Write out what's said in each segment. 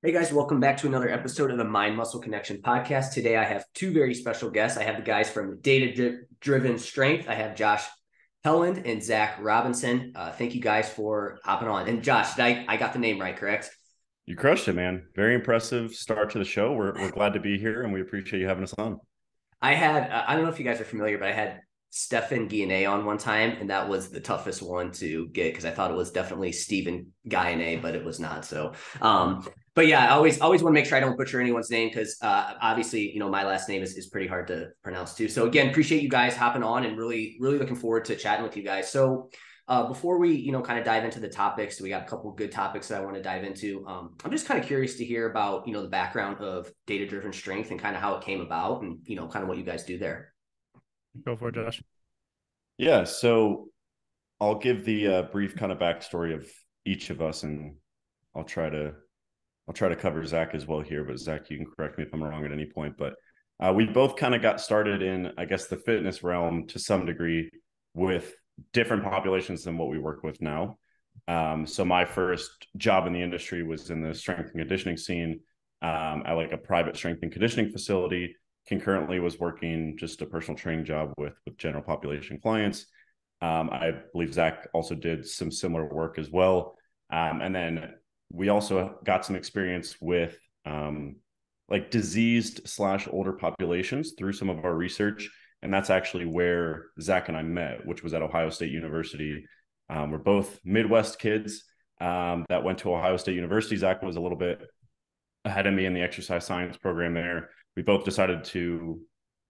Hey guys, welcome back to another episode of the Mind Muscle Connection podcast. Today I have two very special guests. I have the guys from Data Driven Strength. I have Josh Pelland and Zach Robinson. Thank you guys for hopping on. And Josh, I got the name right, correct? You crushed it, man. Very impressive start to the show. We're glad to be here, and we appreciate you having us on. I don't know if you guys are familiar, but I had Stefan Guillenet on one time, and that was the toughest one to get because I thought it was definitely Stephen Guillenet, but it was not. But yeah, I always want to make sure I don't butcher anyone's name because obviously, my last name is pretty hard to pronounce too. So again, appreciate you guys hopping on and really looking forward to chatting with you guys. So before we, kind of dive into the topics, we got a couple of good topics that I want to dive into. I'm just kind of curious to hear about, the background of data-driven strength and kind of how it came about and, kind of what you guys do there. Go for it, Josh. Yeah, so I'll give the brief kind of backstory of each of us, and I'll try to cover Zach as well here. But Zach, you can correct me if I'm wrong at any point. But we both kind of got started in, I guess, the fitness realm to some degree with different populations than what we work with now. So my first job in the industry was in the strength and conditioning scene at like a private strength and conditioning facility. Concurrently was working just a personal training job with general population clients. I believe Zach also did some similar work as well. And then we also got some experience with like diseased / older populations through some of our research. And that's actually where Zach and I met, which was at Ohio State University. We're both Midwest kids that went to Ohio State University. Zach was a little bit ahead of me in the exercise science program there. We both decided to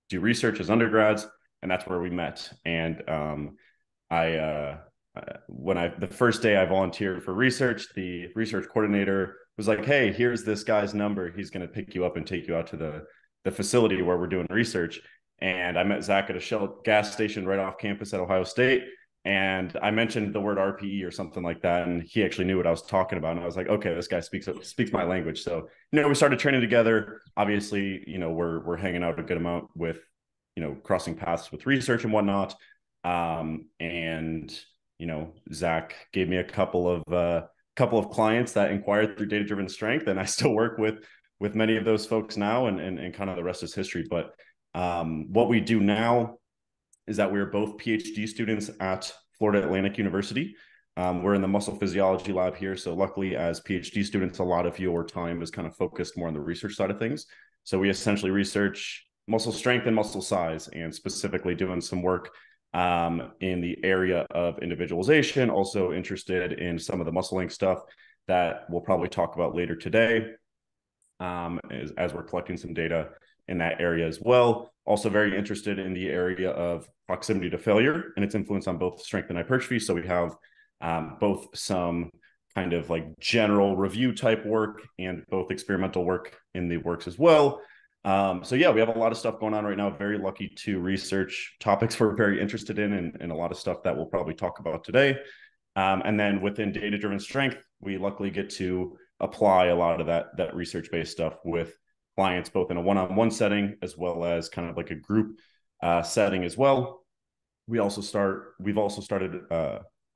do research as undergrads, and that's where we met. And the first day I volunteered for research, the research coordinator was like, "Hey, here's this guy's number. He's going to pick you up and take you out to the facility where we're doing research." And I met Zach at a Shell gas station right off campus at Ohio State. And I mentioned the word RPE or something like that, and he actually knew what I was talking about. And I was like, okay, this guy speaks my language. So, we started training together. Obviously, we're hanging out a good amount with, crossing paths with research and whatnot. And Zach gave me a couple of clients that inquired through Data Driven Strength, and I still work with many of those folks now, and kind of the rest is history. But what we do now is that we're both PhD students at Florida Atlantic University. We're in the muscle physiology lab here. So luckily, as PhD students, a lot of your time is kind of focused more on the research side of things. So we essentially research muscle strength and muscle size, and specifically doing some work in the area of individualization, also interested in some of the muscle link stuff that we'll probably talk about later today as we're collecting some data in that area as well. Also very interested in the area of proximity to failure and its influence on both strength and hypertrophy. So we have both some kind of like general review type work and both experimental work in the works as well. So yeah, we have a lot of stuff going on right now. Very lucky to research topics we're very interested in, and a lot of stuff that we'll probably talk about today. And then within data-driven strength, we luckily get to apply a lot of that research-based stuff with clients, both in a one-on-one setting as well as kind of like a group setting as well. We've also started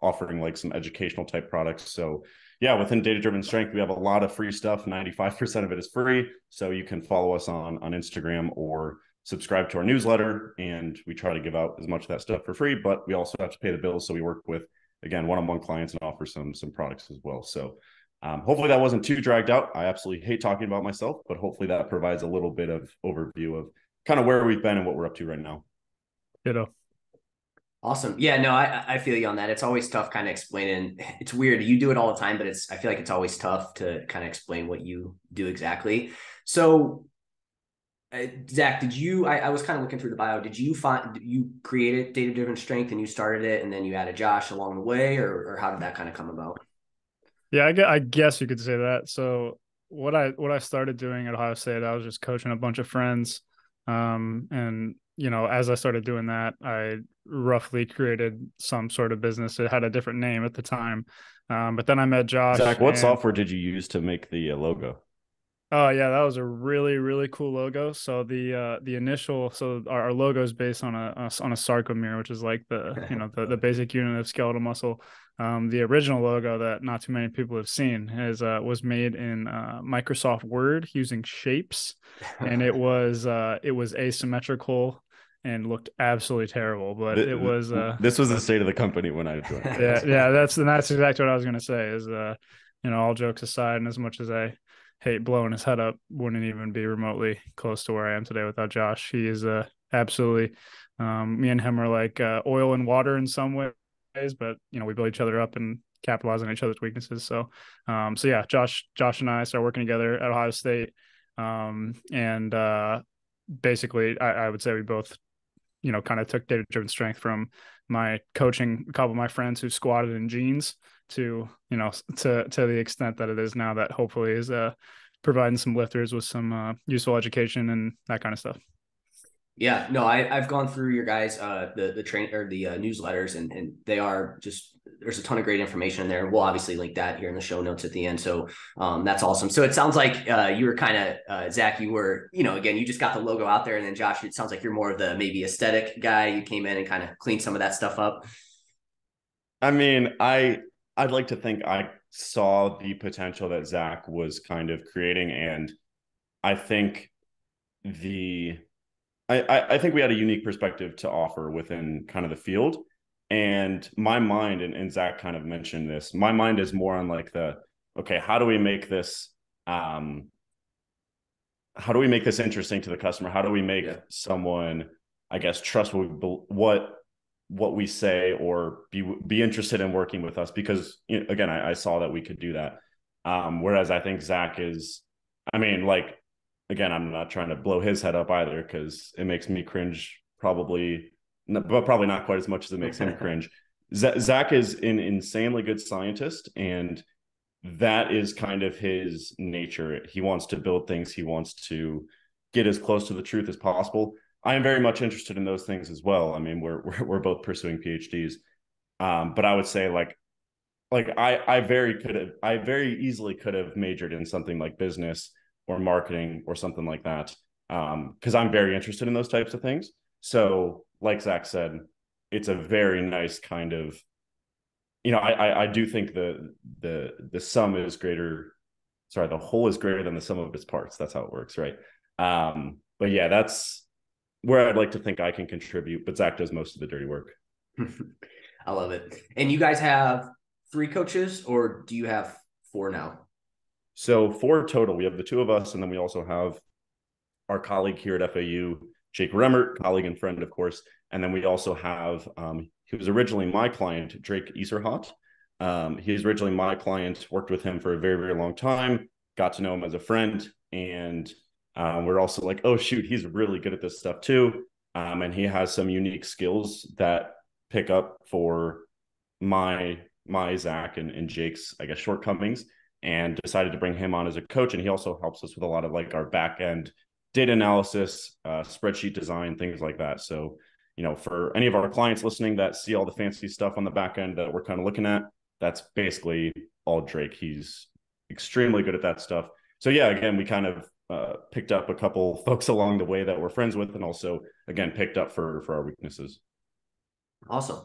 offering like some educational type products. So yeah, within data-driven strength, we have a lot of free stuff. 95% of it is free. So you can follow us on Instagram or subscribe to our newsletter, and we try to give out as much of that stuff for free, but we also have to pay the bills. So we work with, again, one-on-one clients and offer some products as well. So hopefully that wasn't too dragged out. I absolutely hate talking about myself, but hopefully that provides a little bit of overview of kind of where we've been and what we're up to right now. Ditto. Awesome. Yeah, no, I feel you on that. It's always tough kind of explaining. It's weird. You do it all the time, but I feel like it's always tough to kind of explain what you do exactly. So Zach, I was kind of looking through the bio. Did you created data-driven strength and you started it and then you added Josh along the way, or how did that kind of come about? Yeah, I guess you could say that. So what I started doing at Ohio State, I was just coaching a bunch of friends. And as I started doing that, I roughly created some sort of business. It had a different name at the time. But then I met Josh Zach, what and software did you use to make the logo? Oh yeah, that was a really really cool logo. So the initial, so our logo is based on a sarcomere, which is like the, you know, the basic unit of skeletal muscle. The original logo that not too many people have seen is was made in Microsoft Word using shapes, and it was asymmetrical and looked absolutely terrible. But it was This was the state of the company when I joined. yeah, Yes. yeah, that's exactly what I was gonna say. Is you know, all jokes aside, and as much as I hate blowing his head up, wouldn't even be remotely close to where I am today without Josh. He is absolutely. Me and him are like oil and water in some ways, but you know, we build each other up and capitalize on each other's weaknesses. So yeah, Josh and I started working together at Ohio State, and basically, I would say we both, you know, kind of took data driven strength from my coaching a couple of my friends who squatted in jeans to, you know, to the extent that it is now, that hopefully is providing some lifters with some useful education and that kind of stuff. Yeah, no, I've gone through your guys the train or the newsletters, and they are just, there's a ton of great information in there. We'll obviously link that here in the show notes at the end. So that's awesome. So it sounds like you were kind of Zach, you were, you know, again, you just got the logo out there, and then Josh, it sounds like you're more of the maybe aesthetic guy. You came in and kind of cleaned some of that stuff up. I mean, I'd like to think I saw the potential that Zach was kind of creating, and I think the I think we had a unique perspective to offer within kind of the field. And my mind, and Zach kind of mentioned this, my mind is more on like the, okay, um, how do we make this interesting to the customer? How do we make someone, I guess, trust what we say, or be interested in working with us? Because, you know, again, I saw that we could do that. Whereas I think Zach is, I mean, like, again, I'm not trying to blow his head up either, because it makes me cringe, probably, but probably not quite as much as it makes him cringe. Zach is an insanely good scientist, and that is kind of his nature. He wants to build things. He wants to get as close to the truth as possible. I am very much interested in those things as well. I mean, we're both pursuing PhDs, but I would say I very easily could have majored in something like business or marketing or something like that, because I'm very interested in those types of things. So, like Zach said, it's a very nice kind of, you know, I do think the sum is greater. Sorry, the whole is greater than the sum of its parts. That's how it works, right? But yeah, that's where I'd like to think I can contribute. But Zach does most of the dirty work. I love it. And you guys have 3 coaches, or do you have 4 now? So 4 total. We have the 2 of us, and then we also have our colleague here at FAU, Jake Remmert, colleague and friend, of course. And then we also have, he was originally my client, Drake Iserhot. He's originally my client, worked with him for a very, very long time, got to know him as a friend. And we're also like, oh, shoot, he's really good at this stuff too. And he has some unique skills that pick up for my Zach and Jake's, I guess, shortcomings, and decided to bring him on as a coach. And he also helps us with a lot of like our back end data analysis, spreadsheet design, things like that. So, you know, for any of our clients listening that see all the fancy stuff on the back end that we're kind of looking at, that's basically all Drake. He's extremely good at that stuff. So yeah, again, we kind of picked up a couple folks along the way that we're friends with, and also, again, picked up for our weaknesses. Awesome.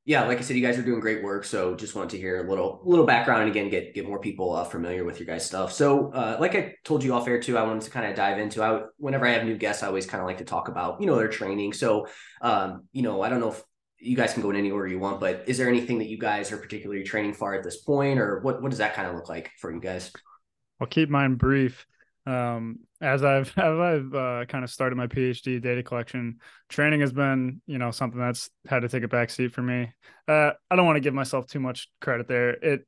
Yeah, like I said, you guys are doing great work. So just wanted to hear a little background, and again, get more people familiar with your guys' stuff. So like I told you off air too, I wanted to kind of dive into, whenever I have new guests, I always kind of like to talk about, you know, their training. So, you know, I don't know if you guys can go in any order you want, but is there anything that you guys are particularly training for at this point, or what does that kind of look like for you guys? I'll keep mine brief. As I've kind of started my PhD, data collection training has been, you know, something that's had to take a back seat for me. I don't want to give myself too much credit there. It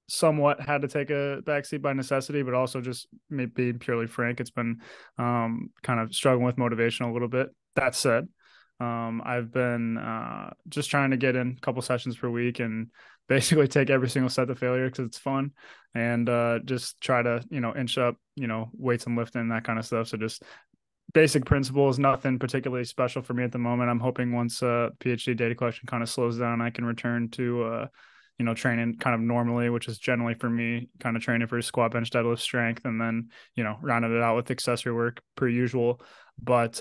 somewhat had to take a backseat by necessity, but also just me being purely frank, it's been kind of struggling with motivation a little bit. That said, I've been just trying to get in a couple sessions per week and basically take every single set to failure because it's fun, and just try to, you know, inch up, you know, weights and lifting, that kind of stuff. So just basic principles, nothing particularly special for me at the moment. I'm hoping once PhD data collection kind of slows down, I can return to training kind of normally, which is generally for me kind of training for squat, bench, deadlift, strength, and then, rounded it out with accessory work per usual. But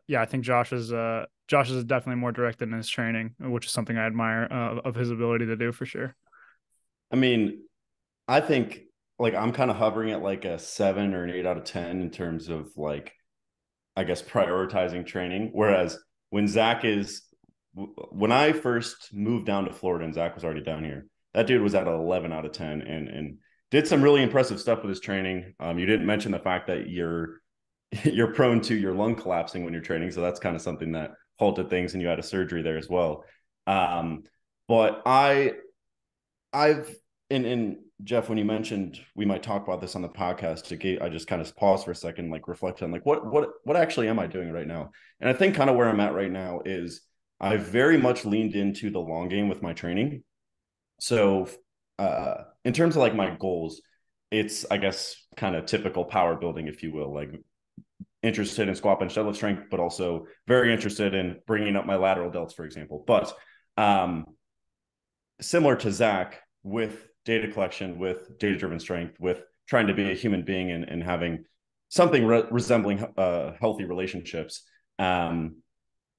yeah, I think Josh is definitely more directed in his training, which is something I admire of his ability to do for sure. I mean, I think like I'm kind of hovering at like a 7 or an 8 out of 10 in terms of like, I guess, prioritizing training. Whereas when I first moved down to Florida and Zach was already down here, that dude was at an 11 out of 10 and did some really impressive stuff with his training. You didn't mention the fact that you're prone to your lung collapsing when you're training. So that's kind of something that halted things, and you had a surgery there as well. But I've and Jeff, when you mentioned we might talk about this on the podcast, I just kind of paused for a second, like reflect on like what actually am I doing right now? And I think kind of where I'm at right now is I've very much leaned into the long game with my training. So in terms of like my goals, it's, I guess, kind of typical power building, if you will, like interested in squat, bench, deadlift strength, but also very interested in bringing up my lateral delts, for example. But similar to Zach, with data collection, with data-driven strength, with trying to be a human being and having something resembling healthy relationships,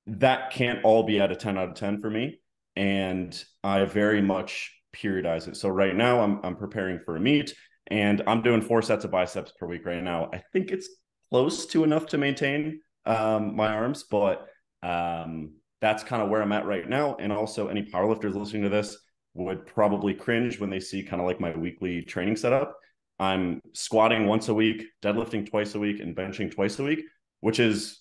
that can't all be at a 10 out of 10 for me. And I very much periodize it. So right now I'm preparing for a meet, and I'm doing 4 sets of biceps per week right now. I think it's close to enough to maintain my arms, but that's kind of where I'm at right now. And also, any powerlifters listening to this would probably cringe when they see kind of like my weekly training setup. I'm squatting once a week, deadlifting twice a week, and benching twice a week, which is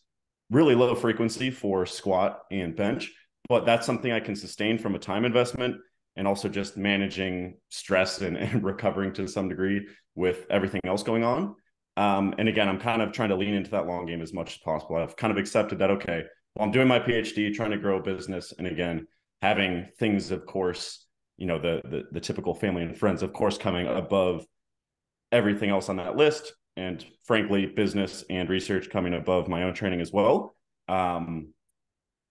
really low frequency for squat and bench, but that's something I can sustain from a time investment, and also just managing stress and recovering to some degree with everything else going on. And again, I'm kind of trying to lean into that long game as much as possible. I've kind of accepted that, okay, well, I'm doing my PhD, trying to grow a business. And again, having things, of course, the typical family and friends, of course, coming above everything else on that list. And frankly, business and research coming above my own training as well. I'm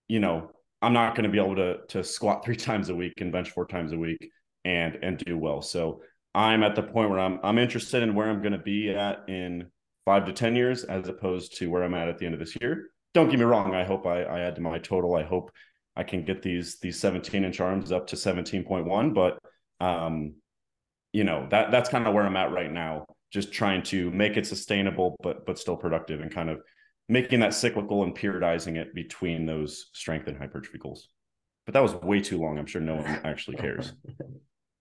not going to be able to squat 3 times a week and bench 4 times a week and do well. So I'm at the point where I'm interested in where I'm going to be at in 5 to 10 years, as opposed to where I'm at the end of this year. Don't get me wrong. I hope I add to my total. I hope I can get these 17-inch arms up to 17.1, but that's kind of where I'm at right now. Just trying to make it sustainable, but still productive, and kind of making that cyclical and periodizing it between those strength and hypertrophy goals. But that was way too long. I'm sure no one actually cares.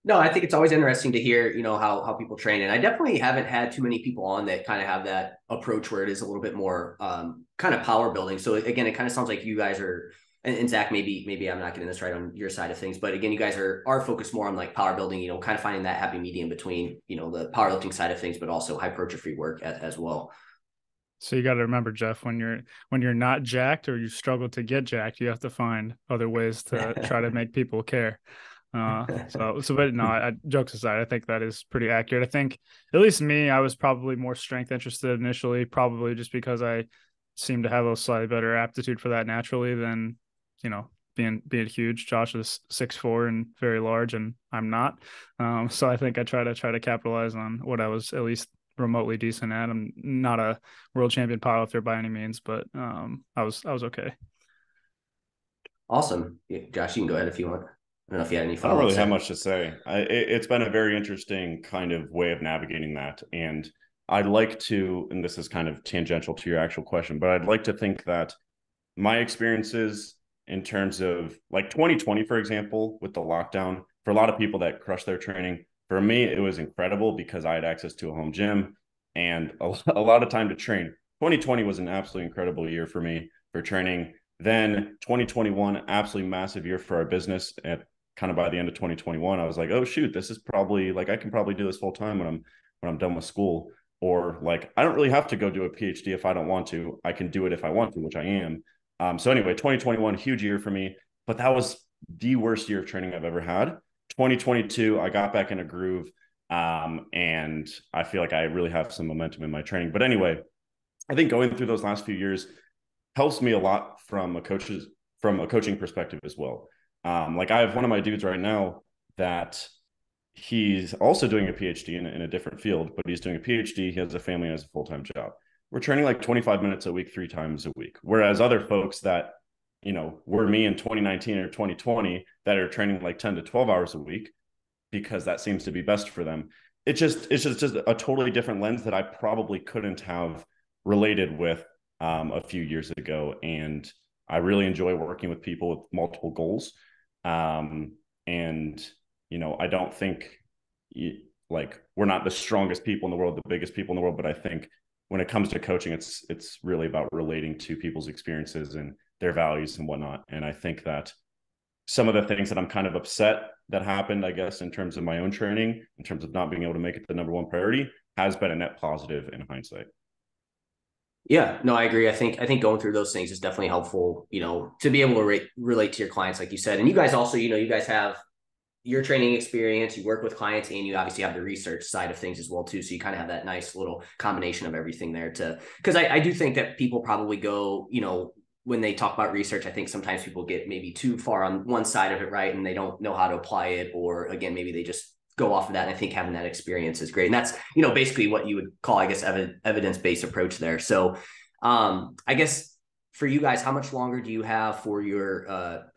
No, I think it's always interesting to hear, how people train. And I definitely haven't had too many people on that kind of have that approach where it is a little bit more kind of power building. So again, it kind of sounds like you guys are, and Zach, maybe I'm not getting this right on your side of things, but again, you guys are focused more on like power building, kind of finding that happy medium between, the powerlifting side of things, but also hypertrophy work as well. So you got to remember, Jeff, when you're not jacked or you struggle to get jacked, you have to find other ways to try to make people care. But no, jokes aside, I think that is pretty accurate. I think, at least me, I was probably more strength interested initially, probably just because I seem to have a slightly better aptitude for that naturally than, being huge. Josh is 6'4" and very large, and I'm not. So I think I try to capitalize on what I was at least remotely decent at. I'm not a world champion powerlifter by any means, but I was okay. Awesome. Yeah, Josh, you can go ahead if you want. I don't know if you had any I don't follow-ups. really have much to say. It's been a very interesting kind of way of navigating that. And I'd like to, and this is kind of tangential to your actual question, but I'd like to think that my experiences in terms of like 2020, for example, with the lockdown, for a lot of people that crushed their training, for me, it was incredible because I had access to a home gym and a lot of time to train. 2020 was an absolutely incredible year for me for training. Then 2021, absolutely massive year for our business. At kind of by the end of 2021, I was like, oh shoot, this is probably like I can probably do this full time when I'm done with school. Or like I don't really have to go do a PhD if I don't want to. I can do it if I want to, which I am. So anyway, 2021, huge year for me, but that was the worst year of training I've ever had. 2022, I got back in a groove, and I feel like I really have some momentum in my training. But anyway, I think going through those last few years helps me a lot from a coaching perspective as well. Like I have one of my dudes right now that he's also doing a PhD in a different field, but he's doing a PhD. He has a family and has a full-time job. We're training like 25 minutes a week, 3 times a week. Whereas other folks that, were me in 2019 or 2020 that are training like 10 to 12 hours a week because that seems to be best for them. It's just a totally different lens that I probably couldn't have related with a few years ago. And I really enjoy working with people with multiple goals. And I don't think like we're not the strongest people in the world, the biggest people in the world, but I think when it comes to coaching, it's really about relating to people's experiences and their values and whatnot. And I think that some of the things that I'm kind of upset that happened, I guess, in terms of my own training, in terms of not being able to make it the number one priority, has been a net positive in hindsight. Yeah, no, I agree. I think going through those things is definitely helpful, to be able to relate to your clients, like you said. And you guys also, you guys have your training experience, you work with clients, and you obviously have the research side of things as well too. So you kind of have that nice little combination of everything there because I do think that people probably go, when they talk about research, I think sometimes people get maybe too far on one side of it, right? And they don't know how to apply it, or again, maybe they just go off of that. And I think having that experience is great. And that's, basically what you would call, I guess, evidence-based approach there. So I guess for you guys, how much longer do you have for your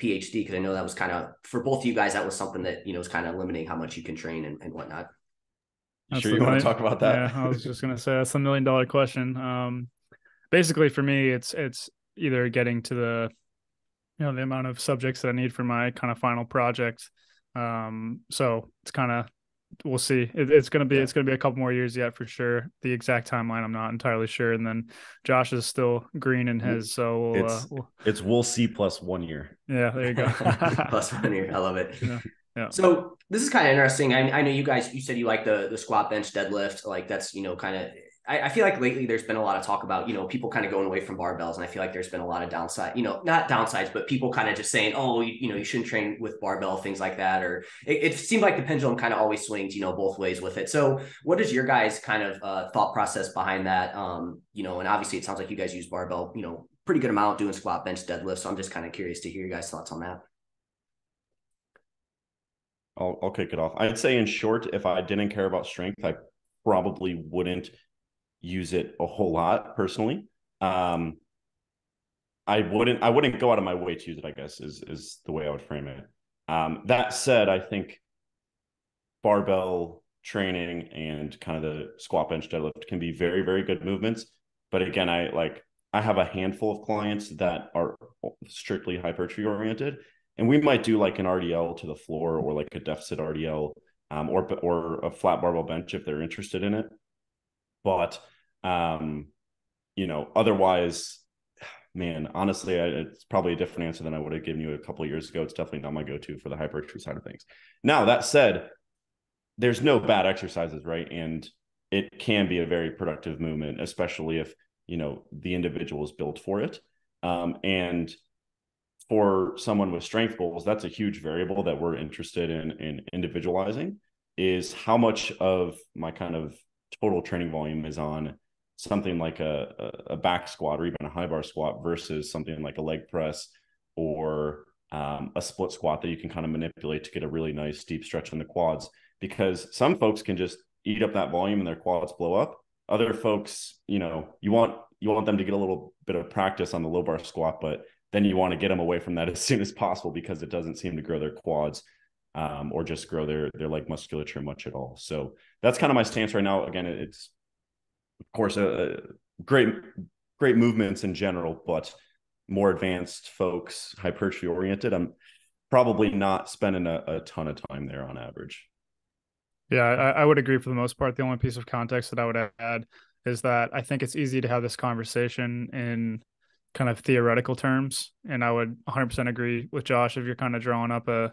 PhD? Because I know that was kind of, for both of you guys, that was something that, was kind of limiting how much you can train and whatnot. Sure, you want to talk about that? Yeah, I was just going to say that's a $1 million question. Basically for me, it's either getting to the amount of subjects that I need for my kind of final project. So it's kind of, we'll see. It's gonna be a couple more years yet for sure. The exact timeline I'm not entirely sure. And then Josh is still green in his, so we'll see plus 1 year. Yeah, there you go. Plus 1 year. I love it. Yeah. So this is kind of interesting. I know you guys, you said you like the squat, bench, deadlift. Like that's, kind of, I feel like lately there's been a lot of talk about, people kind of going away from barbells. And I feel like there's been a lot of downside, not downsides, but people kind of just saying, oh, you shouldn't train with barbell, things like that. Or it seemed like the pendulum kind of always swings, both ways with it. So what is your guys' kind of thought process behind that? And obviously it sounds like you guys use barbell, pretty good amount doing squat, bench, deadlift. So I'm just kind of curious to hear your guys' thoughts on that. I'll kick it off. I'd say in short, if I didn't care about strength, I probably wouldn't use it a whole lot personally. I wouldn't go out of my way to use it, I guess, is the way I would frame it. That said, I think barbell training and kind of the squat, bench, deadlift can be very, very good movements. But again, I have a handful of clients that are strictly hypertrophy oriented, and we might do like an RDL to the floor or like a deficit RDL, or a flat barbell bench if they're interested in it. But otherwise, man, honestly, it's probably a different answer than I would have given you a couple of years ago. It's definitely not my go-to for the hypertrophy side of things. Now, that said, there's no bad exercises, right? And it can be a very productive movement, especially if, the individual is built for it. And for someone with strength goals, that's a huge variable that we're interested in individualizing, is how much of my kind of total training volume is on something like a back squat or even a high bar squat versus something like a leg press or a split squat that you can kind of manipulate to get a really nice deep stretch in the quads. Because some folks can just eat up that volume and their quads blow up. Other folks, you want them to get a little bit of practice on the low bar squat, but then you want to get them away from that as soon as possible because it doesn't seem to grow their quads or just grow their leg musculature much at all. So that's kind of my stance right now. Again, it's of course great movements in general, but more advanced folks, hypertrophy oriented, I'm probably not spending a ton of time there on average. Yeah, I would agree for the most part. The only piece of context that I would add is that I think it's easy to have this conversation in kind of theoretical terms. And I would 100% agree with Josh. If you're kind of drawing up a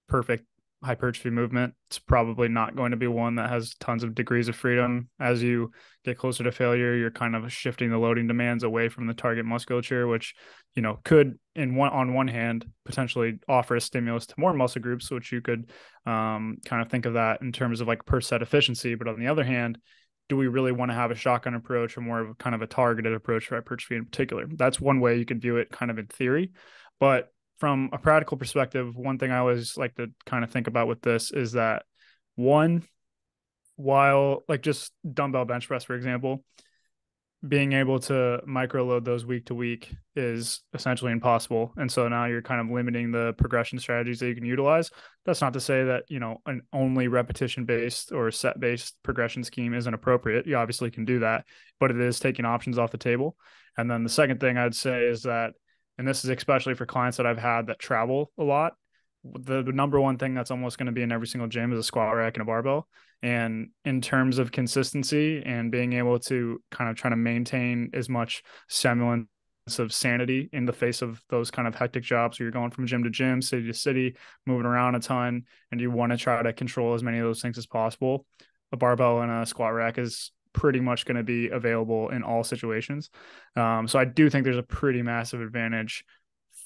perfect hypertrophy movement, it's probably not going to be one that has tons of degrees of freedom. As you get closer to failure, you're kind of shifting the loading demands away from the target musculature, which, could on one hand potentially offer a stimulus to more muscle groups, which you could kind of think of that in terms of like per set efficiency. But on the other hand, do we really want to have a shotgun approach or more of kind of a targeted approach for hypertrophy in particular? That's one way you could view it kind of in theory. But from a practical perspective, one thing I always like to kind of think about with this is that one, while like just dumbbell bench press, for example, being able to micro load those week to week is essentially impossible. And so now you're kind of limiting the progression strategies that you can utilize. That's not to say that, you know, an only repetition based or set based progression scheme isn't appropriate. You obviously can do that, but it is taking options off the table. And then the second thing I'd say is that, and this is especially for clients that I've had that travel a lot, the number one thing that's almost going to be in every single gym is a squat rack and a barbell. And in terms of consistency and being able to kind of try to maintain as much semblance of sanity in the face of those kind of hectic jobs where you're going from gym to gym, city to city, moving around a ton, and you want to try to control as many of those things as possible, a barbell and a squat rack is pretty much going to be available in all situations. So I do think there's a pretty massive advantage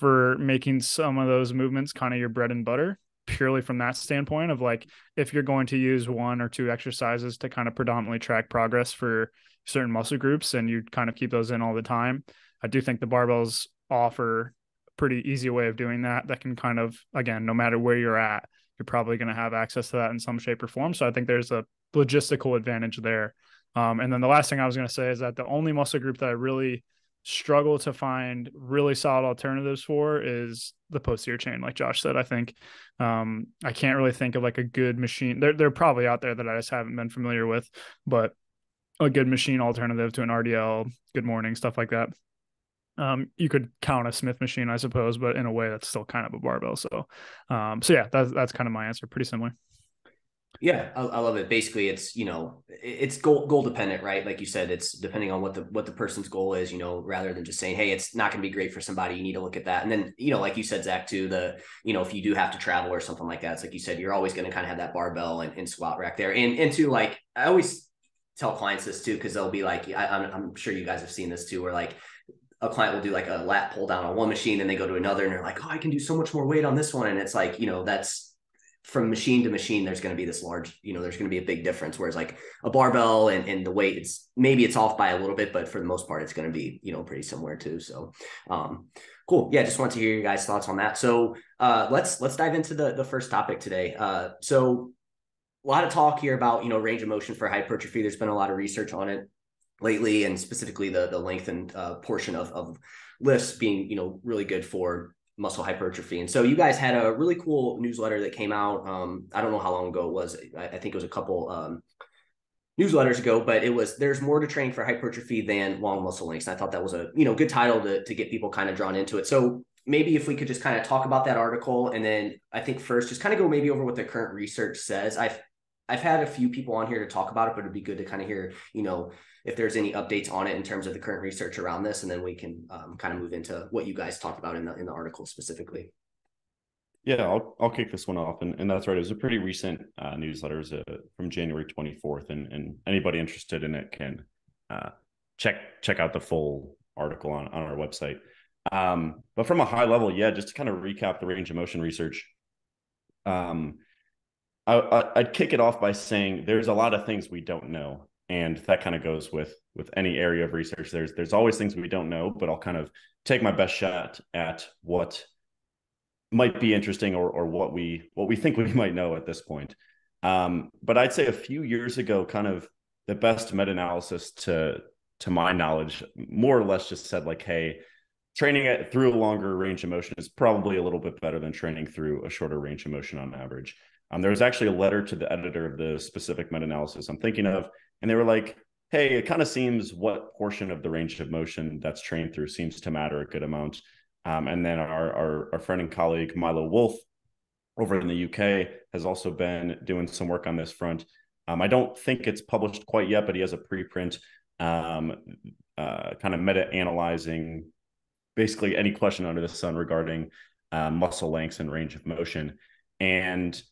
for making some of those movements kind of your bread and butter, purely from that standpoint of like, if you're going to use one or two exercises to kind of predominantly track progress for certain muscle groups and you kind of keep those in all the time, I do think the barbells offer a pretty easy way of doing that. That can kind of, again, no matter where you're at, you're probably going to have access to that in some shape or form. So I think there's a logistical advantage there. And then the last thing I was going to say is that the only muscle group that I really struggle to find really solid alternatives for is the posterior chain. Like Josh said, I think I can't really think of like a good machine. They're probably out there that I just haven't been familiar with, but a good machine alternative to an RDL, good morning, stuff like that. You could count a Smith machine, I suppose, but in a way that's still kind of a barbell. So yeah, that's kind of my answer. Pretty similar. Yeah, I love it. Basically, it's, you know, it's goal dependent, right? Like you said, it's depending on what the person's goal is, you know, rather than just saying, hey, it's not going to be great for somebody. You need to look at that. And then, you know, like you said, Zach, too, you know, if you do have to travel or something like that, it's like you said, you're always going to kind of have that barbell and squat rack there. And to like, I always tell clients this too, because they'll be like, I'm sure you guys have seen this too, where like a client will do like a lat pull down on one machine and they go to another and they're like, oh, I can do so much more weight on this one. And it's like, you know, that's, from machine to machine, there's going to be this large, you know, there's going to be a big difference. Whereas like a barbell and the weight, it's off by a little bit, but for the most part, it's going to be, you know, pretty similar too. So cool. Yeah. Just want to hear your guys' thoughts on that. So let's dive into the first topic today. So a lot of talk here about, you know, range of motion for hypertrophy. There's been a lot of research on it lately, and specifically the lengthened portion of lifts being, you know, really good for muscle hypertrophy. And so you guys had a really cool newsletter that came out. I don't know how long ago it was. I think it was a couple newsletters ago, but there's more to training for hypertrophy than long muscle lengths. And I thought that was a, you know, good title to get people kind of drawn into it. So maybe if we could just kind of talk about that article, and then I think first just kind of go maybe over what the current research says. I've had a few people on here to talk about it, but it'd be good to kind of hear, you know, if there's any updates on it in terms of the current research around this, and then we can kind of move into what you guys talked about in the article specifically. Yeah, I'll kick this one off, and that's right. It was a pretty recent newsletter. It was from January 24th, and anybody interested in it can check out the full article on our website. But from a high level, yeah, just to kind of recap the range of motion research. I'd kick it off by saying there's a lot of things we don't know. And that kind of goes with any area of research. There's always things we don't know, but I'll kind of take my best shot at what might be interesting or what we think we might know at this point. But I'd say a few years ago, kind of the best meta-analysis to my knowledge, more or less just said like, hey, training through a longer range of motion is probably a little bit better than training through a shorter range of motion on average. There was actually a letter to the editor of the specific meta-analysis I'm thinking of, and they were like, hey, it kind of seems what portion of the range of motion that's trained through seems to matter a good amount. And then our friend and colleague, Milo Wolf, over in the UK, has also been doing some work on this front. I don't think it's published quite yet, but he has a preprint kind of meta-analyzing basically any question under the sun regarding muscle lengths and range of motion. And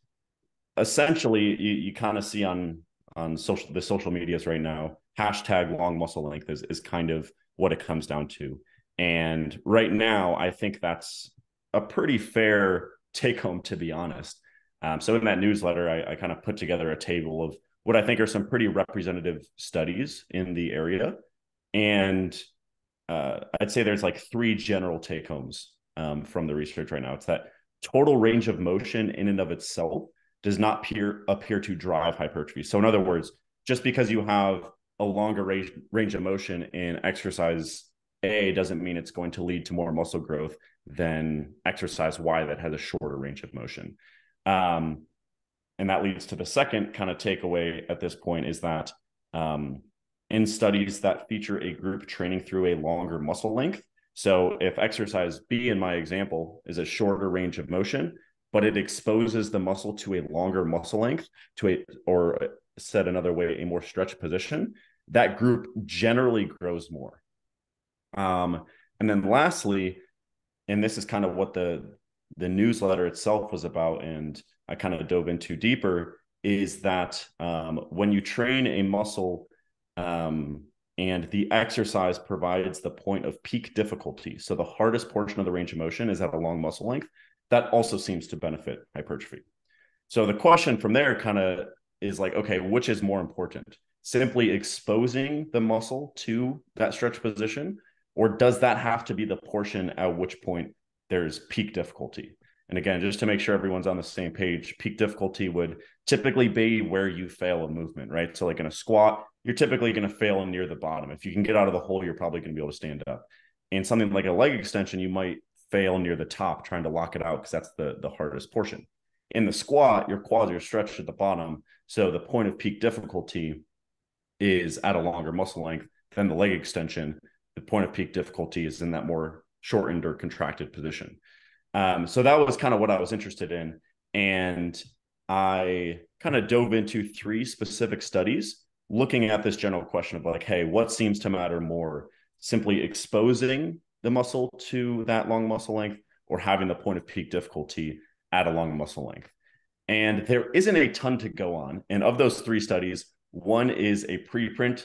essentially, you kind of see on the social medias right now, hashtag long muscle length is kind of what it comes down to. And right now, I think that's a pretty fair take home, to be honest. So in that newsletter, I kind of put together a table of what I think are some pretty representative studies in the area. And I'd say there's like three general take homes from the research right now. It's that total range of motion in and of itself does not appear to drive hypertrophy. So in other words, just because you have a longer range of motion in exercise A doesn't mean it's going to lead to more muscle growth than exercise Y that has a shorter range of motion. And that leads to the second kind of takeaway at this point is that in studies that feature a group training through a longer muscle length, so if exercise B in my example is a shorter range of motion, but it exposes the muscle to a longer muscle length, or said another way, a more stretched position, that group generally grows more. And then lastly, and this is kind of what the newsletter itself was about, and I kind of dove into deeper, is that when you train a muscle and the exercise provides the point of peak difficulty, so the hardest portion of the range of motion is at a long muscle length, that also seems to benefit hypertrophy. So the question from there kind of is like, okay, which is more important? Simply exposing the muscle to that stretch position, or does that have to be the portion at which point there's peak difficulty? And again, just to make sure everyone's on the same page, peak difficulty would typically be where you fail a movement, right? So like in a squat, you're typically going to fail near the bottom. If you can get out of the hole, you're probably going to be able to stand up. And something like a leg extension, you might fail near the top trying to lock it out because that's the hardest portion. In the squat, your quads are stretched at the bottom. So the point of peak difficulty is at a longer muscle length than the leg extension. The point of peak difficulty is in that more shortened or contracted position. So that was kind of what I was interested in. And I kind of dove into 3 specific studies looking at this general question of like, hey, what seems to matter more? Simply exposing the muscle to that long muscle length or having the point of peak difficulty at a long muscle length? And there isn't a ton to go on. And of those 3 studies, one is a preprint,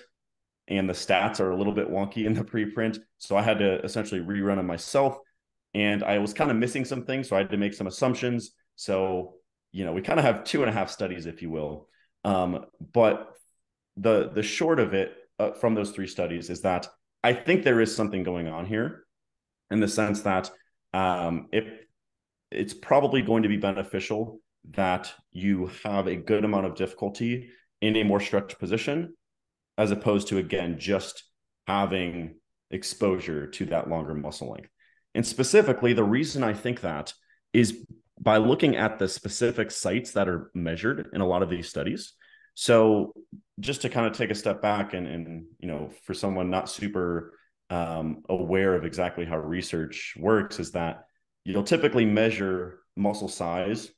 and the stats are a little bit wonky in the preprint. So I had to essentially rerun them myself. And I was kind of missing some things, so I had to make some assumptions. So, we kind of have 2.5 studies, if you will. But the short of it from those 3 studies is that I think there is something going on here in the sense that it's probably going to be beneficial that you have a good amount of difficulty in a more stretched position, as opposed to, again, just having exposure to that longer muscle length. And specifically, the reason I think that is by looking at the specific sites that are measured in a lot of these studies. So just to kind of take a step back and for someone not super aware of exactly how research works, is that you'll typically measure muscle size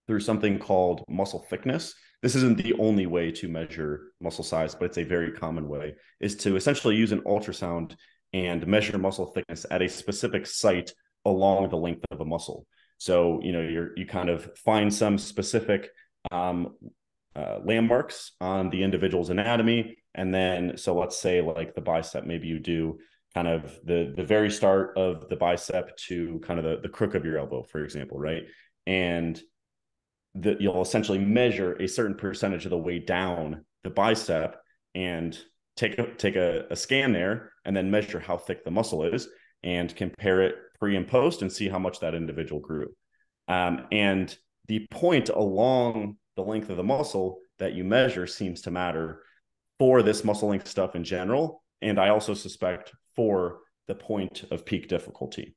through something called muscle thickness. This isn't the only way to measure muscle size, but it's a very common way, is to essentially use an ultrasound and measure muscle thickness at a specific site along the length of a muscle. So, you kind of find some specific landmarks on the individual's anatomy. And then, so let's say like the bicep, maybe you do kind of the very start of the bicep to kind of the crook of your elbow, for example, right? And you'll essentially measure a certain percentage of the way down the bicep and take a scan there, and then measure how thick the muscle is and compare it pre and post and see how much that individual grew. And the point along the length of the muscle that you measure seems to matter for this muscle length stuff in general. And I also suspect for the point of peak difficulty.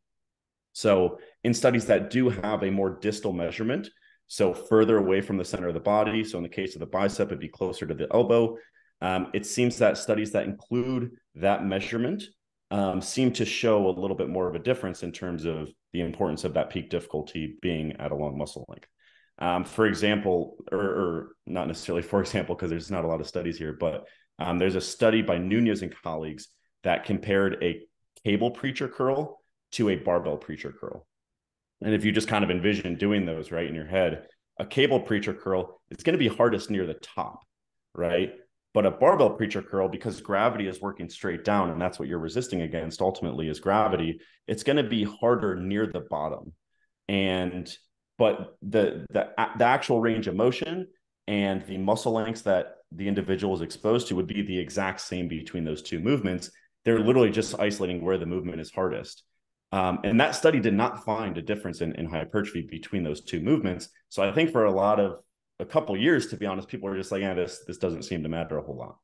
So in studies that do have a more distal measurement, so further away from the center of the body, so in the case of the bicep, it'd be closer to the elbow, it seems that studies that include that measurement seem to show a little bit more of a difference in terms of the importance of that peak difficulty being at a long muscle length. For example, or not necessarily for example, because there's not a lot of studies here, but there's a study by Nunez and colleagues that compared a cable preacher curl to a barbell preacher curl. And if you just kind of envision doing those right in your head, a cable preacher curl, it's going to be hardest near the top, right? But a barbell preacher curl, because gravity is working straight down, and that's what you're resisting against ultimately is gravity, it's going to be harder near the bottom. But the actual range of motion and the muscle lengths that the individual is exposed to would be the exact same between those 2 movements. They're literally just isolating where the movement is hardest. And that study did not find a difference in hypertrophy between those two movements. So I think for a couple years, to be honest, people are just like, yeah, this doesn't seem to matter a whole lot.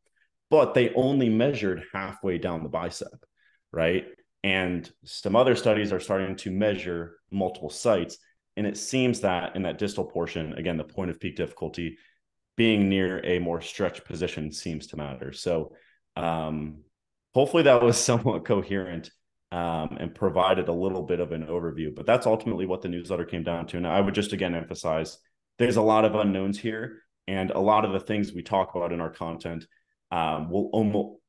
But they only measured halfway down the bicep, right? And some other studies are starting to measure multiple sites. And it seems that in that distal portion, again, the point of peak difficulty, being near a more stretched position seems to matter. So hopefully that was somewhat coherent and provided a little bit of an overview. But that's ultimately what the newsletter came down to. And I would just again emphasize there's a lot of unknowns here, and a lot of the things we talk about in our content will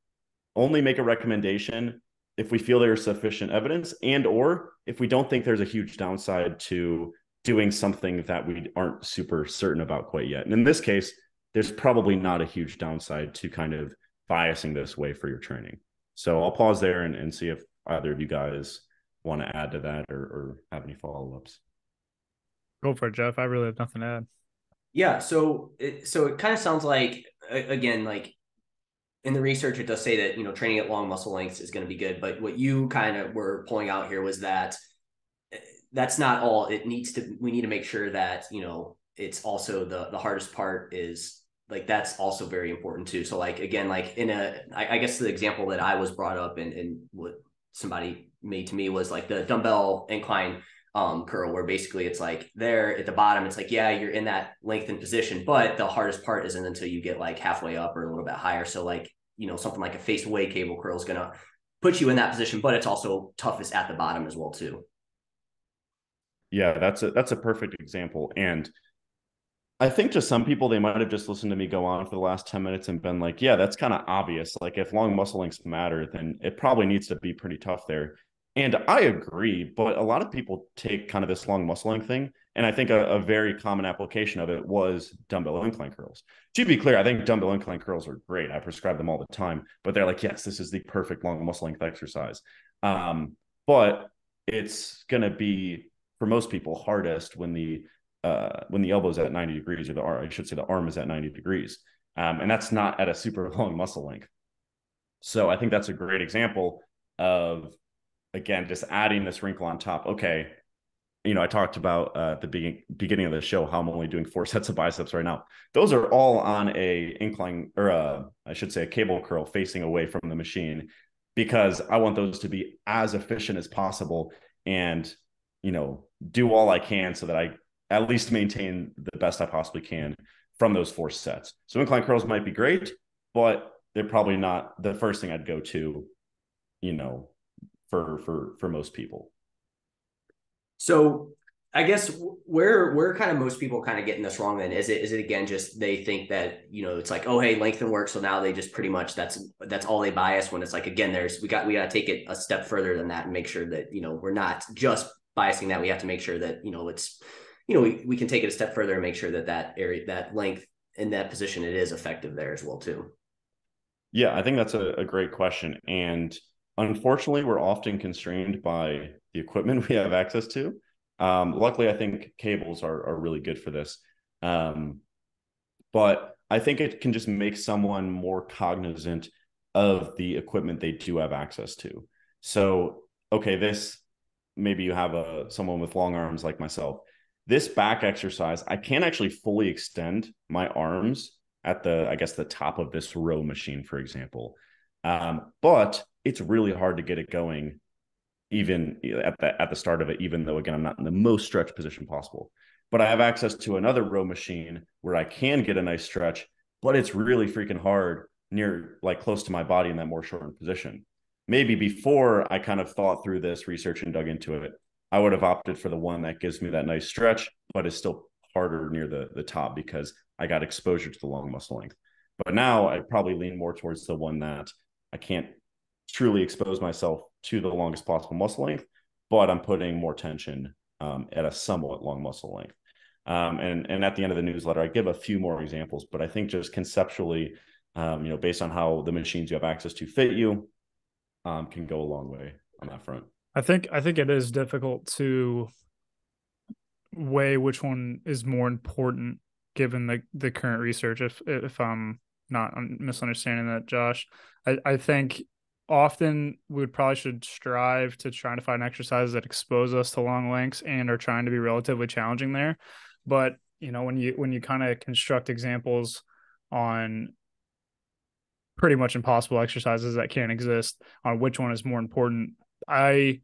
only make a recommendation if we feel there's sufficient evidence, and or if we don't think there's a huge downside to doing something that we aren't super certain about quite yet. And in this case, there's probably not a huge downside to kind of biasing this way for your training. So I'll pause there and see if either of you guys want to add to that or have any follow-ups. Go for it, Jeff. I really have nothing to add. Yeah, so it kind of sounds like, again, like in the research, it does say that, training at long muscle lengths is going to be good. But what you kind of were pulling out here was that that's not all. We need to make sure that, it's also the hardest part is like, that's also very important too. So like, again, like I guess the example that I was brought up and what somebody made to me was like the dumbbell incline curl, where basically it's like there at the bottom, it's like, yeah, you're in that lengthened position, but the hardest part isn't until you get like halfway up or a little bit higher. So like, something like a face away cable curl is going to put you in that position, but it's also toughest at the bottom as well too. Yeah, that's a perfect example. And I think to some people, they might have just listened to me go on for the last 10 minutes and been like, yeah, that's kind of obvious. Like if long muscle lengths matter, then it probably needs to be pretty tough there. And I agree, but a lot of people take kind of this long muscle length thing. And I think a very common application of it was dumbbell incline curls. To be clear, I think dumbbell incline curls are great. I prescribe them all the time, but they're like, yes, this is the perfect long muscle length exercise. But it's going to be, for most people, hardest when the elbow is at 90 degrees, or I should say the arm is at 90 degrees. And that's not at a super long muscle length. So I think that's a great example of, again, just adding this wrinkle on top. Okay, I talked about the beginning of the show how I'm only doing 4 sets of biceps right now. Those are all on a incline, or I should say a cable curl facing away from the machine, because I want those to be as efficient as possible and, do all I can so that I at least maintain the best I possibly can from those 4 sets. So incline curls might be great, but they're probably not the first thing I'd go to, for most people. So I guess where kind of most people kind of getting this wrong then, is it again just they think that it's like, oh hey, lengthen works, so now they just pretty much that's all they bias, when it's like, again, we got to take it a step further than that and make sure that we're not just biasing that. We have to make sure that it's we can take it a step further and make sure that area, that length in that position, it is effective there as well too. Yeah, I think that's a great question. And unfortunately, we're often constrained by the equipment we have access to. Luckily, I think cables are really good for this. But I think it can just make someone more cognizant of the equipment they do have access to. So, okay, maybe you have someone with long arms like myself. This back exercise, I can't actually fully extend my arms at the top of this row machine, for example. But it's really hard to get it going even at the start of it, even though, again, I'm not in the most stretched position possible. But I have access to another row machine where I can get a nice stretch, but it's really freaking hard near, like, close to my body in that more shortened position. Maybe before I kind of thought through this research and dug into it, I would have opted for the one that gives me that nice stretch, but is still harder near the top because I got exposure to the long muscle length. But now I'd probably lean more towards the one that I can't truly expose myself to the longest possible muscle length, but I'm putting more tension at a somewhat long muscle length. And at the end of the newsletter, I give a few more examples, but I think just conceptually, based on how the machines you have access to fit you, can go a long way on that front. I think it is difficult to weigh which one is more important given the current research. If I'm not misunderstanding that, Josh, I think often we would probably should strive to try to find exercises that expose us to long lengths and are trying to be relatively challenging there. But when you kind of construct examples on pretty much impossible exercises that can't exist on which one is more important, I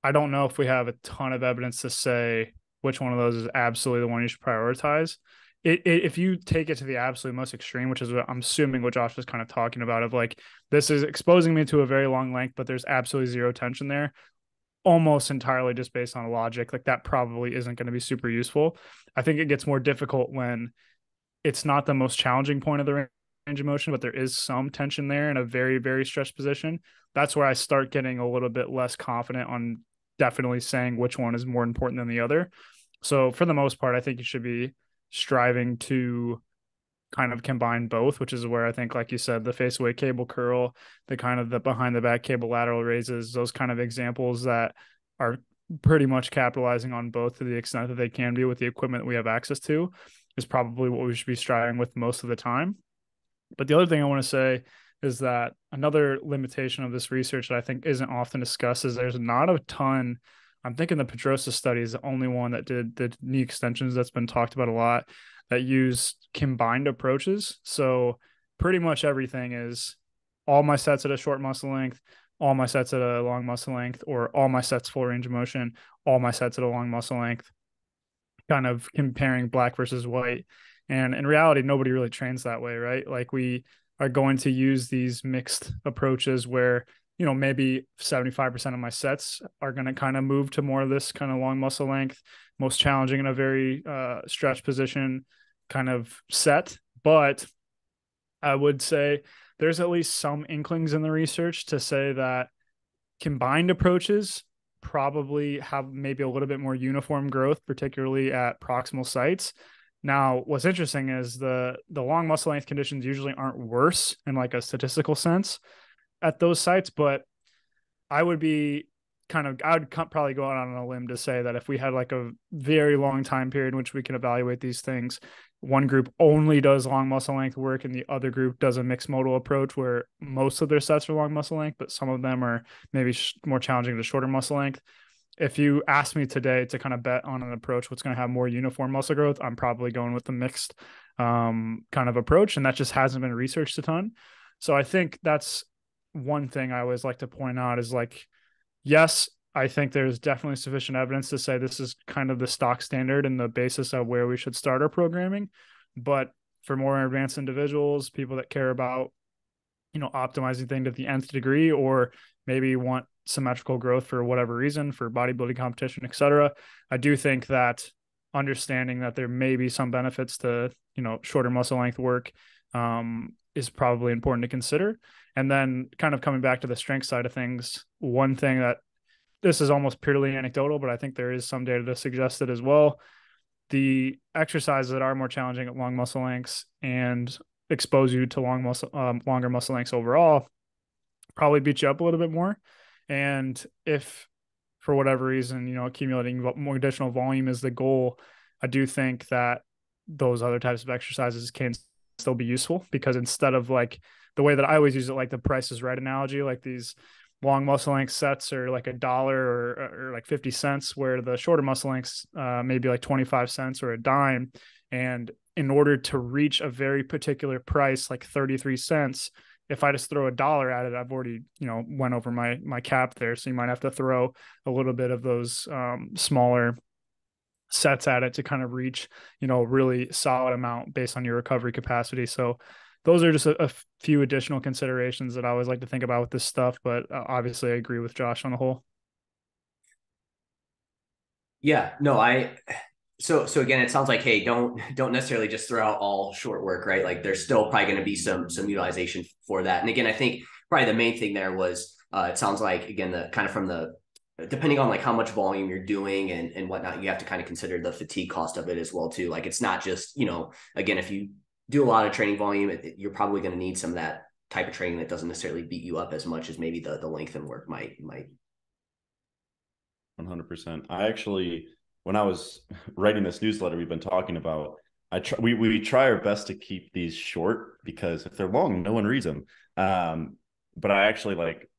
I don't know if we have a ton of evidence to say which one of those is absolutely the one you should prioritize. If you take it to the absolute most extreme, which is what I'm assuming what Josh was kind of talking about, of like, this is exposing me to a very long length, but there's absolutely zero tension there, almost entirely just based on logic, like that probably isn't going to be super useful. I think it gets more difficult when it's not the most challenging point of the range of motion, but there is some tension there in a very, very stretched position. That's where I start getting a little bit less confident on definitely saying which one is more important than the other. So for the most part, I think you should be striving to kind of combine both, which is where I think, like you said, the face away cable curl, the kind of the behind the back cable lateral raises, those kind of examples that are pretty much capitalizing on both to the extent that they can be with the equipment we have access to, is probably what we should be striving with most of the time. But the other thing I want to say is that another limitation of this research that I think isn't often discussed is there's not a ton. I'm thinking the Pedrosa study is the only one that did the knee extensions that's been talked about a lot, that use combined approaches. So pretty much everything is all my sets at a short muscle length, all my sets at a long muscle length, or all my sets full range of motion, all my sets at a long muscle length, kind of comparing black versus white. And in reality, nobody really trains that way, right? Like, we are going to use these mixed approaches where, maybe 75% of my sets are going to kind of move to more of this kind of long muscle length, most challenging in a very stretch position kind of set. But I would say there's at least some inklings in the research to say that combined approaches probably have maybe a little bit more uniform growth, particularly at proximal sites. Now, what's interesting is the long muscle length conditions usually aren't worse in like a statistical sense at those sites, but I would probably go out on a limb to say that if we had like a very long time period in which we can evaluate these things, one group only does long muscle length work and the other group does a mixed modal approach where most of their sets are long muscle length, but some of them are maybe more challenging to shorter muscle length. If you ask me today to kind of bet on an approach what's going to have more uniform muscle growth, I'm probably going with the mixed kind of approach, and that just hasn't been researched a ton. So I think that's one thing I always like to point out is like, yes, I think there's definitely sufficient evidence to say this is kind of the stock standard and the basis of where we should start our programming. But for more advanced individuals, people that care about, optimizing things to the nth degree, or maybe want symmetrical growth for whatever reason, for bodybuilding competition, etc., I do think that understanding that there may be some benefits to, shorter muscle length work is probably important to consider. And then kind of coming back to the strength side of things, one thing that, this is almost purely anecdotal, but I think there is some data to suggest it as well. The exercises that are more challenging at long muscle lengths and expose you to longer muscle lengths overall probably beat you up a little bit more. And if for whatever reason, accumulating more additional volume is the goal, I do think that those other types of exercises can still be useful, because instead of like the way that I always use it, like the Price is Right analogy, like these long muscle length sets are like $1 or like 50 cents, where the shorter muscle lengths maybe like 25 cents or a dime. And in order to reach a very particular price, like 33 cents, if I just throw $1 at it, I've already, went over my cap there. So you might have to throw a little bit of those smaller sets at it to kind of reach, really solid amount based on your recovery capacity. So those are just a few additional considerations that I always like to think about with this stuff. But obviously I agree with Josh on the whole. Yeah, no, so again, it sounds like, hey, don't necessarily just throw out all short work, right? Like, there's still probably going to be some utilization for that. And again, I think probably the main thing there was it sounds like, again, the kind of from the, depending on like how much volume you're doing and whatnot, you have to kind of consider the fatigue cost of it as well too. Like, it's not just, again, if you do a lot of training volume, you're probably going to need some of that type of training that doesn't necessarily beat you up as much as maybe the length and work might. 100%. I actually, when I was writing this newsletter we've been talking about, we try our best to keep these short, because if they're long, no one reads them. but I actually like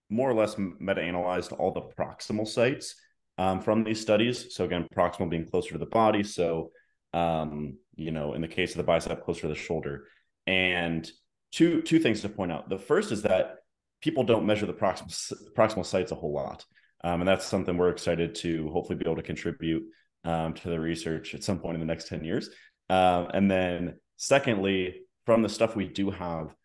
more or less meta-analyzed all the proximal sites from these studies. So again, proximal being closer to the body. So, in the case of the bicep, closer to the shoulder. And two things to point out. The first is that people don't measure the proximal sites a whole lot. And that's something we're excited to hopefully be able to contribute to the research at some point in the next 10 years. And then secondly, from the stuff we do have,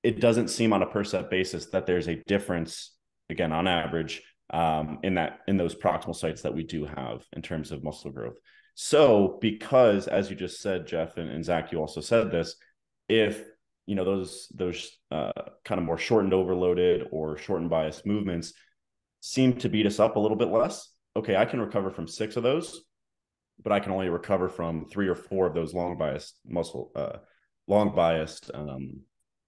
it doesn't seem on a per set basis that there's a difference, again, on average, in those proximal sites that we do have in terms of muscle growth. So because, as you just said, Jeff, and Zach, you also said this, if those kind of more shortened overloaded or shortened bias movements seem to beat us up a little bit less, okay, I can recover from 6 of those, but I can only recover from 3 or 4 of those long biased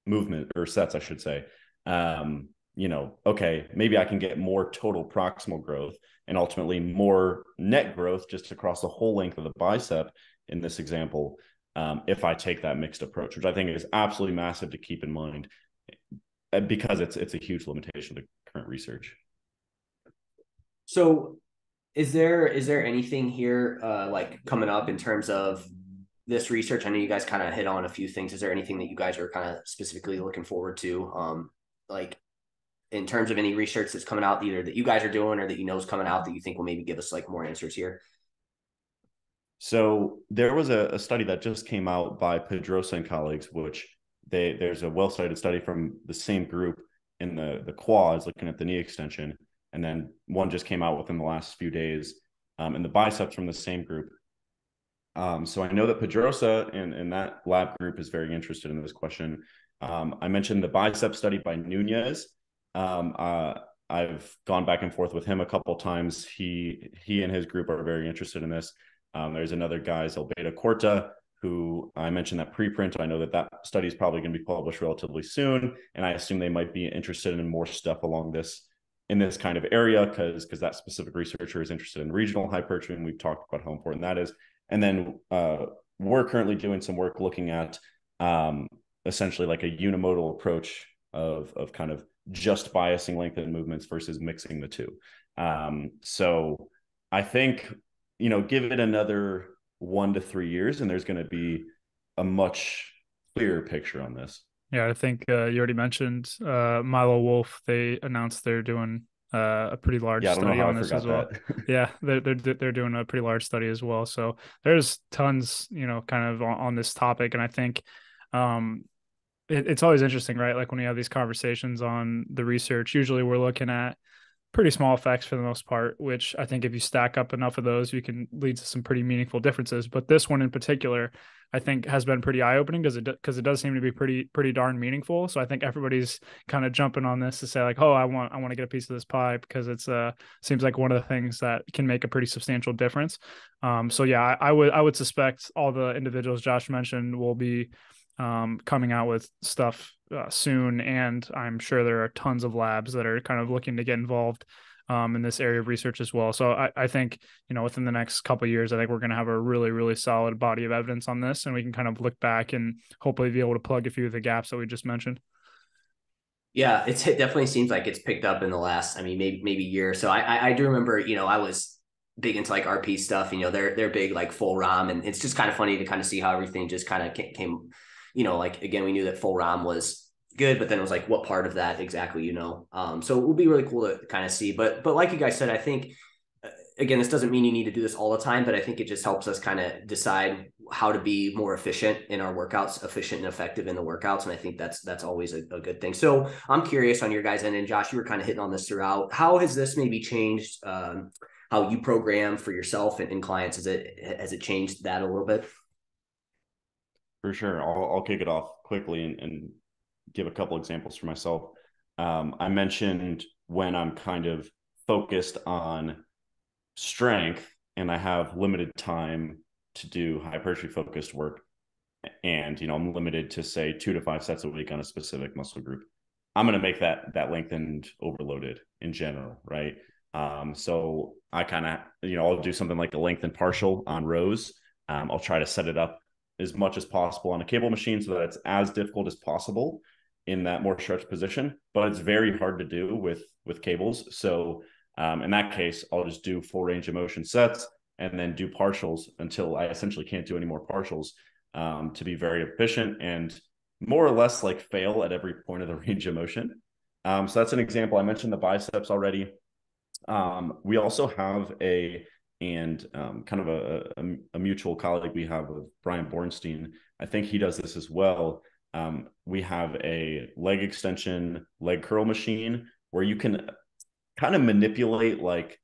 movement or sets, I should say. Okay, maybe I can get more total proximal growth and ultimately more net growth just across the whole length of the bicep in this example, if I take that mixed approach, which I think is absolutely massive to keep in mind because it's a huge limitation of the current research. So is there anything here like coming up in terms of this research? I know you guys kind of hit on a few things. Is there anything that you guys are kind of specifically looking forward to? Like in terms of any research that's coming out, either that you guys are doing or that is coming out that you think will maybe give us like more answers here? So there was a study that just came out by Pedrosa and colleagues, which there's a well-cited study from the same group in the quads looking at the knee extension. And then one just came out within the last few days in the biceps from the same group. So I know that Pedrosa and that lab group is very interested in this question. I mentioned the bicep study by Nunez. I've gone back and forth with him a couple of times. He and his group are very interested in this. There's another guy, Zelbeta Corta, who I mentioned that preprint. I know that study is probably going to be published relatively soon, and I assume they might be interested in more stuff along in this kind of area because that specific researcher is interested in regional hypertrophy, and we've talked about how important that is. And then we're currently doing some work looking at essentially like a unimodal approach of kind of just biasing lengthened movements versus mixing the two. So I think, give it another 1 to 3 years, and there's going to be a much clearer picture on this. Yeah, I think you already mentioned Milo Wolf. They announced they're doing a pretty large study on this as well. Yeah, they're doing a pretty large study as well. So there's tons, kind of on this topic, and I think it's always interesting, right? Like when we have these conversations on the research, usually we're looking at pretty small effects for the most part, which I think if you stack up enough of those, you can lead to some pretty meaningful differences. But this one in particular, I think has been pretty eye-opening because it does seem to be pretty darn meaningful. So I think everybody's kind of jumping on this to say like, oh, I want to get a piece of this pie because it's seems like one of the things that can make a pretty substantial difference. So yeah, I would suspect all the individuals Josh mentioned will be coming out with stuff soon, and I'm sure there are tons of labs that are kind of looking to get involved in this area of research as well. So I think, within the next couple of years, I think we're going to have a really, really solid body of evidence on this, and we can kind of look back and hopefully be able to plug a few of the gaps that we just mentioned. Yeah, it definitely seems like it's picked up in the last, I mean, maybe year. So I do remember, I was big into like RP stuff, they're big like full ROM, and it's just kind of funny to kind of see how everything just kind of came, like again, we knew that full ROM was good, but then it was like, what part of that exactly, so it would be really cool to kind of see, but like you guys said, I think, again, this doesn't mean you need to do this all the time, but I think it just helps us kind of decide how to be more efficient in our workouts, efficient and effective in the workouts. And I think that's always a good thing. So I'm curious on your guys' end, and Josh, you were kind of hitting on this throughout. How has this maybe changed how you program for yourself and clients? Has it changed that a little bit? For sure. I'll kick it off quickly and give a couple examples for myself. I mentioned when I'm kind of focused on strength and I have limited time to do hypertrophy focused work, and I'm limited to say 2 to 5 sets a week on a specific muscle group, I'm going to make that lengthened overloaded in general, right? So I kind of, I'll do something like a lengthened partial on rows. I'll try to set it up as much as possible on a cable machine so that it's as difficult as possible in that more stretched position, but it's very hard to do with cables. So in that case, I'll just do full range of motion sets and then do partials until I essentially can't do any more partials, to be very efficient and more or less like fail at every point of the range of motion. So that's an example. I mentioned the biceps already. We also have kind of a mutual colleague we have with Brian Bornstein. I think he does this as well. We have a leg extension, leg curl machine where you can kind of manipulate like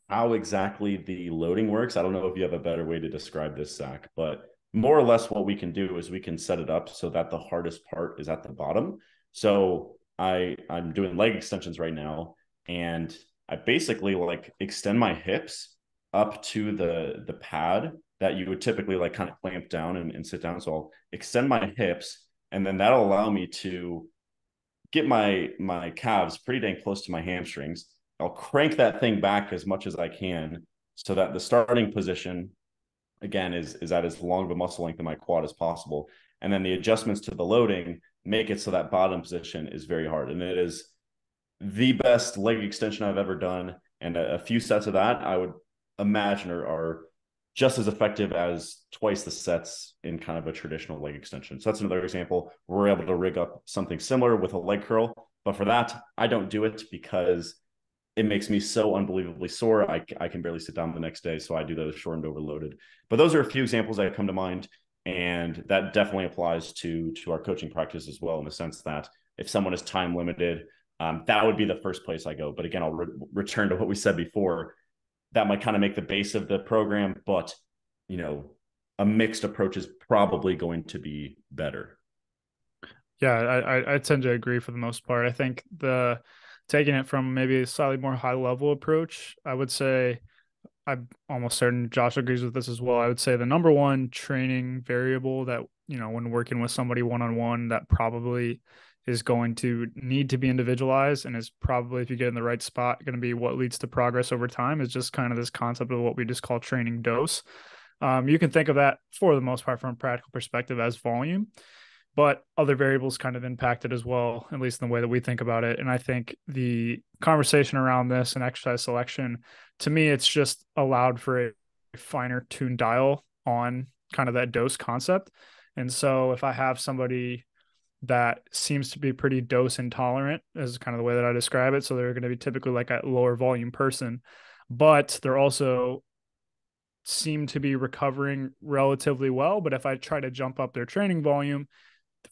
how exactly the loading works. I don't know if you have a better way to describe this, Zach, but more or less what we can do is we can set it up so that the hardest part is at the bottom. So I'm doing leg extensions right now, and I basically like extend my hips up to the pad that you would typically like kind of clamp down and sit down. So I'll extend my hips, and then that'll allow me to get my calves pretty dang close to my hamstrings. I'll crank that thing back as much as I can so that the starting position again is at as long of a muscle length in my quad as possible. And then the adjustments to the loading make it so that bottom position is very hard. And it is the best leg extension I've ever done. And a few sets of that I would imagine are just as effective as twice the sets in kind of a traditional leg extension. So that's another example. We're able to rig up something similar with a leg curl. But for that, I don't do it because it makes me so unbelievably sore. I can barely sit down the next day. So I do those short and overloaded. But those are a few examples that come to mind. And that definitely applies to our coaching practice as well, in the sense that if someone is time limited, that would be the first place I go. But again, I'll return to what we said before. That might kind of make the base of the program, but a mixed approach is probably going to be better. Yeah, I tend to agree for the most part. I think taking it from maybe a slightly more high level approach, I would say I'm almost certain Josh agrees with this as well. I would say the number one training variable that, when working with somebody one-on-one, that probably is going to need to be individualized and is probably, if you get in the right spot, going to be what leads to progress over time, is just kind of this concept of what we just call training dose. You can think of that for the most part from a practical perspective as volume, but other variables kind of impact it as well, at least in the way that we think about it. And I think the conversation around this and exercise selection, to me, it's just allowed for a finer tuned dial on kind of that dose concept. And so if I have somebody that seems to be pretty dose intolerant, is kind of the way that I describe it, so they're going to be typically like a lower volume person, but they're also seem to be recovering relatively well. But if I try to jump up their training volume,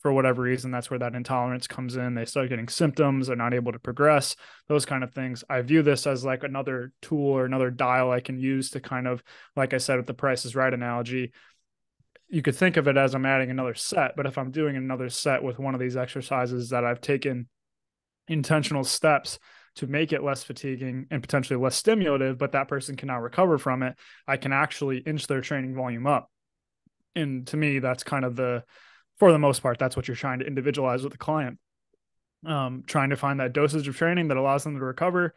for whatever reason, that's where that intolerance comes in. They start getting symptoms. They're not able to progress, those kind of things. I view this as like another tool or another dial I can use to kind of, like I said, with the Price is Right analogy, you could think of it as I'm adding another set. But if I'm doing another set with one of these exercises that I've taken intentional steps to make it less fatiguing and potentially less stimulative, but that person can now recover from it, I can actually inch their training volume up. And to me, that's kind of for the most part, that's what you're trying to individualize with the client. Trying to find that dosage of training that allows them to recover,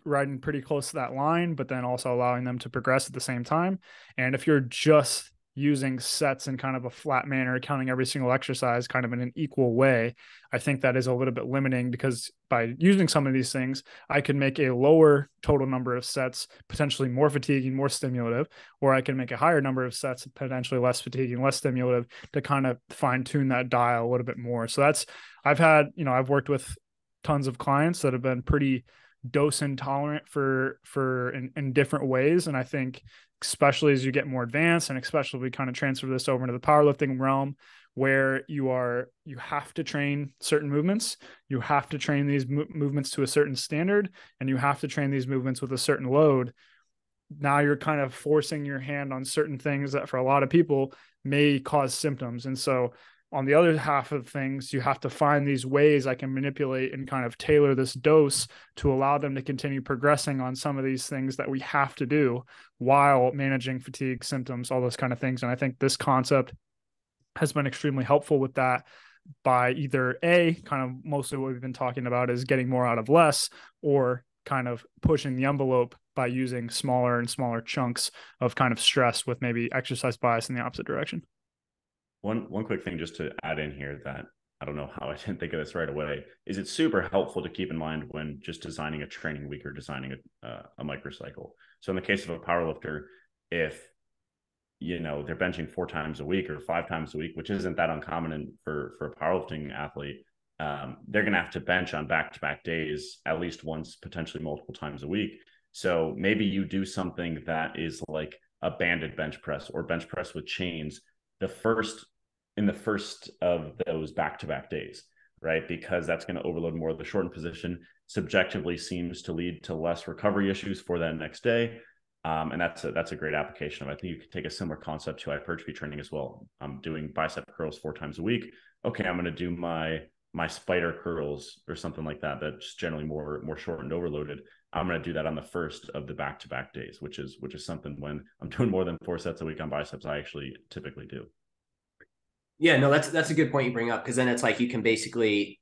riding pretty close to that line, but then also allowing them to progress at the same time. And if you're just using sets in kind of a flat manner, counting every single exercise kind of in an equal way, I think that is a little bit limiting, because by using some of these things, I can make a lower total number of sets, potentially more fatiguing, more stimulative, or I can make a higher number of sets, potentially less fatiguing, less stimulative, to kind of fine tune that dial a little bit more. So I've worked with tons of clients that have been pretty dose intolerant in different ways. And I think especially as you get more advanced, and especially we kind of transfer this over into the powerlifting realm, where you have to train certain movements, you have to train these movements to a certain standard, and you have to train these movements with a certain load. Now you're kind of forcing your hand on certain things that for a lot of people may cause symptoms. And so on the other half of things, you have to find these ways I can manipulate and kind of tailor this dose to allow them to continue progressing on some of these things that we have to do while managing fatigue, symptoms, all those kind of things. And I think this concept has been extremely helpful with that, by either kind of mostly what we've been talking about is getting more out of less, or kind of pushing the envelope by using smaller and smaller chunks of kind of stress with maybe exercise bias in the opposite direction. One quick thing just to add in here, that I don't know how I didn't think of this right away, is it's super helpful to keep in mind when just designing a training week or designing a microcycle. So in the case of a powerlifter, if they're benching 4 times a week or 5 times a week, which isn't that uncommon for a powerlifting athlete, they're going to have to bench on back-to-back days at least once, potentially multiple times a week. So maybe you do something that is like a banded bench press or bench press with chains in the first of those back-to-back days, right? Because that's going to overload more of the shortened position, subjectively seems to lead to less recovery issues for that next day. And that's a great application of. I think you could take a similar concept to hypertrophy training as well. I'm doing bicep curls 4 times a week. Okay, I'm going to do my spider curls or something like that. That's generally more shortened, overloaded. I'm going to do that on the first of the back-to-back days, which is something when I'm doing more than 4 sets a week on biceps, I actually typically do. Yeah, no, that's a good point you bring up, because then it's like you can basically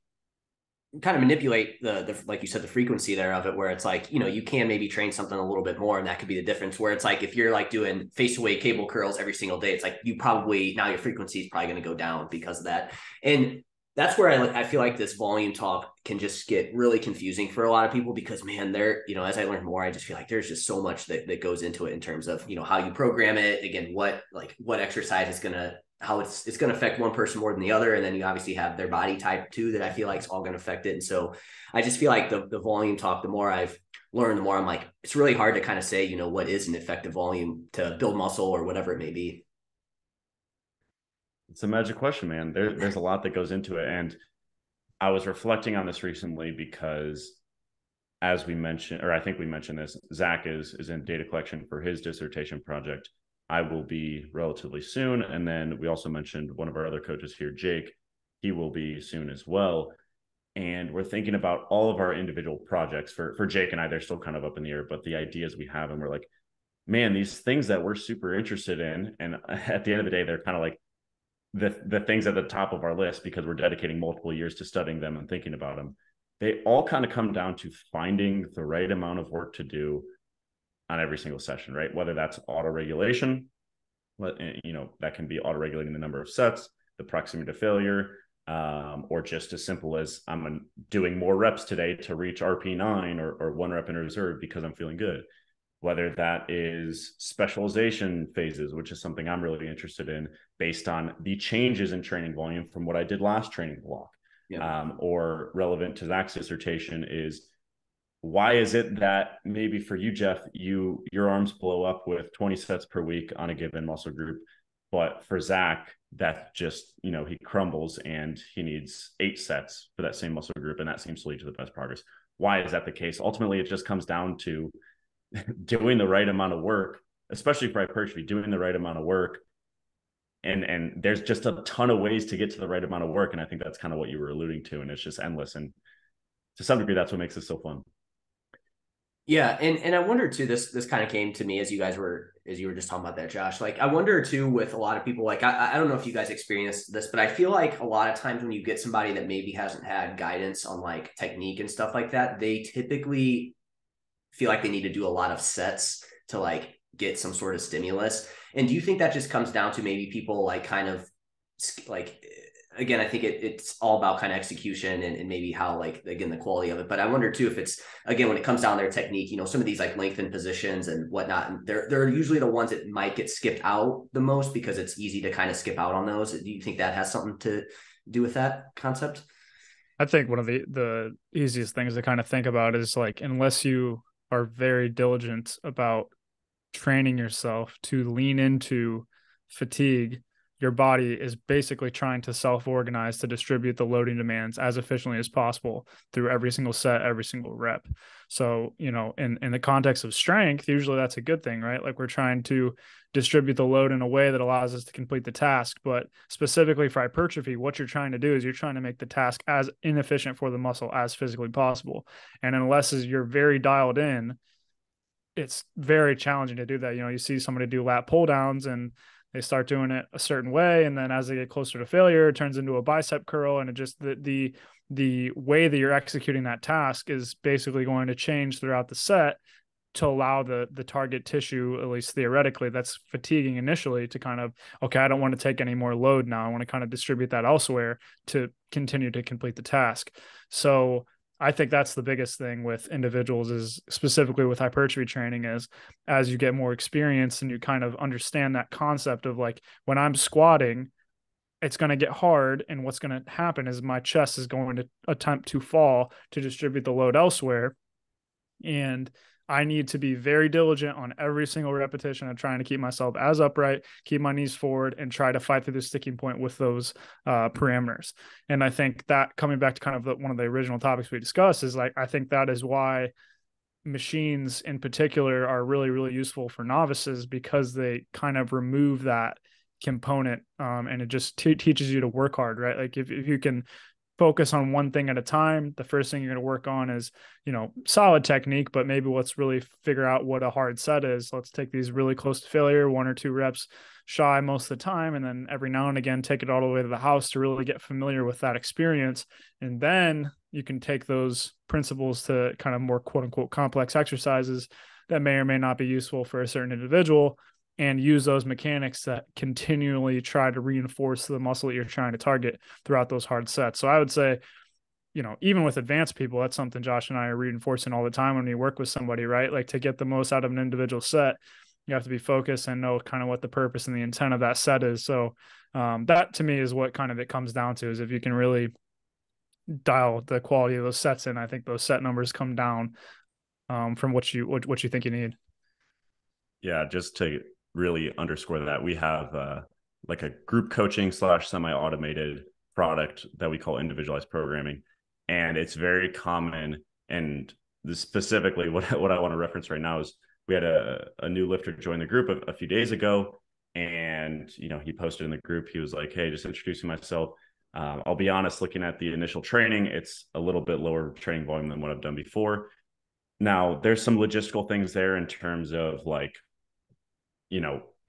kind of manipulate the like you said, the frequency there of it, where it's like, you can maybe train something a little bit more, and that could be the difference, where it's like if you're like doing face away cable curls every single day, it's like you probably now your frequency is probably going to go down because of that. And that's where I feel like this volume talk can just get really confusing for a lot of people, because man, as I learn more, I just feel like there's just so much that goes into it in terms of, how you program it, again, what exercise is going to, how it's going to affect one person more than the other. And then you obviously have their body type too, that I feel like is all going to affect it. And so I just feel like the volume talk, the more I've learned, the more I'm like, it's really hard to kind of say, what is an effective volume to build muscle or whatever it may be. It's a magic question, man. There's a lot that goes into it. And I was reflecting on this recently because, as we mentioned, or I think we mentioned this, Zach is in data collection for his dissertation project. I will be relatively soon. And then we also mentioned one of our other coaches here, Jake. He will be soon as well. And we're thinking about all of our individual projects. For Jake and I, they're still kind of up in the air, but the ideas we have, and we're like, man, these things that we're super interested in, and at the end of the day, they're kind of like the things at the top of our list because we're dedicating multiple years to studying them and thinking about them. They all kind of come down to finding the right amount of work to do on every single session, right? Whether that's auto regulation, that can be auto regulating the number of sets, the proximity to failure, or just as simple as I'm doing more reps today to reach RP9 or 1 rep in reserve because I'm feeling good. Whether that is specialization phases, which is something I'm really interested in based on the changes in training volume from what I did last training block. Yeah. Or relevant to Zach's dissertation is, why is it that maybe for you, Jeff, your arms blow up with 20 sets per week on a given muscle group, but for Zach, that just, he crumbles and he needs 8 sets for that same muscle group, and that seems to lead to the best progress. Why is that the case? Ultimately, it just comes down to doing the right amount of work, especially for hypertrophy, doing the right amount of work. And there's just a ton of ways to get to the right amount of work. And I think that's kind of what you were alluding to. And it's just endless. And to some degree, that's what makes it so fun. Yeah. And I wonder too, this kind of came to me as you were just talking about that, Josh. Like, I wonder too, with a lot of people, like, I don't know if you guys experience this, but I feel like a lot of times when you get somebody that maybe hasn't had guidance on like technique and stuff like that, they typically feel like they need to do a lot of sets to like get some sort of stimulus. And do you think that just comes down to maybe people like kind of like, again, I think it's all about kind of execution and maybe how, like, again, the quality of it. But I wonder too, if it's, again, when it comes down to their technique, some of these like lengthened positions and whatnot, and they're usually the ones that might get skipped out the most because it's easy to kind of skip out on those. Do you think that has something to do with that concept? I think one of the easiest things to kind of think about is, like, unless you are very diligent about training yourself to lean into fatigue, your body is basically trying to self-organize to distribute the loading demands as efficiently as possible through every single set, every single rep. So, in the context of strength, usually that's a good thing, right? Like, we're trying to distribute the load in a way that allows us to complete the task. But specifically for hypertrophy, what you're trying to do is you're trying to make the task as inefficient for the muscle as physically possible. And unless you're very dialed in, it's very challenging to do that. You see somebody do lat pull downs and they start doing it a certain way, and then as they get closer to failure, it turns into a bicep curl, and it just the way that you're executing that task is basically going to change throughout the set to allow the target tissue, at least theoretically, that's fatiguing initially, to kind of, okay, I don't want to take any more load now. I want to kind of distribute that elsewhere to continue to complete the task. So I think that's the biggest thing with individuals, is specifically with hypertrophy training, is as you get more experience and you kind of understand that concept of like, when I'm squatting, it's going to get hard. And what's going to happen is my chest is going to attempt to fall to distribute the load elsewhere. And I need to be very diligent on every single repetition of trying to keep myself as upright, keep my knees forward, and try to fight through the sticking point with those parameters. And I think that, coming back to kind of one of the original topics we discussed, is like, I think that is why machines in particular are really, really useful for novices, because they kind of remove that component, and it just teaches you to work hard, right? Like if you can focus on one thing at a time, the first thing you're going to work on is, solid technique, but maybe let's really figure out what a hard set is. Let's take these really close to failure, 1 or 2 reps shy most of the time, and then every now and again take it all the way to the house to really get familiar with that experience. And then you can take those principles to kind of more quote unquote complex exercises that may or may not be useful for a certain individual, and use those mechanics that continually try to reinforce the muscle that you're trying to target throughout those hard sets. So I would say, even with advanced people, that's something Josh and I are reinforcing all the time when we work with somebody, right? Like, to get the most out of an individual set, you have to be focused and know kind of what the purpose and the intent of that set is. So that to me is what kind of it comes down to, is if you can really dial the quality of those sets in, I think those set numbers come down from what you think you need. Yeah, just to really underscore that, we have like a group coaching / semi-automated product that we call individualized programming, and it's very common. And specifically what I want to reference right now is, we had a new lifter join the group a few days ago, and he posted in the group, he was like, hey, just introducing myself. I'll be honest, looking at the initial training, it's a little bit lower training volume than what I've done before. Now, there's some logistical things there in terms of like,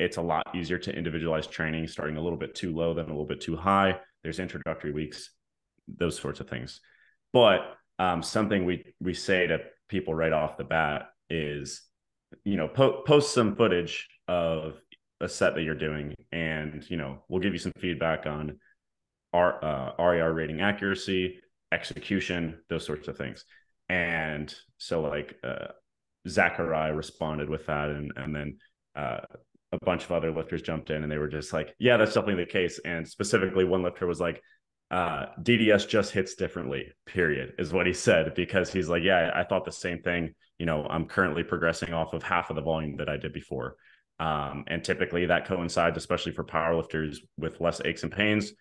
it's a lot easier to individualize training starting a little bit too low than a little bit too high. There's introductory weeks, those sorts of things. But something we say to people right off the bat is, post some footage of a set that you're doing, and we'll give you some feedback on our RER rating accuracy, execution, those sorts of things. And so like Zachariah responded with that, and then a bunch of other lifters jumped in, and they were just like, yeah, that's definitely the case. And specifically, one lifter was like, DDS just hits differently, period, is what he said, because he's like, yeah, I thought the same thing. I'm currently progressing off of half of the volume that I did before. And typically that coincides, especially for powerlifters, with less aches and pains,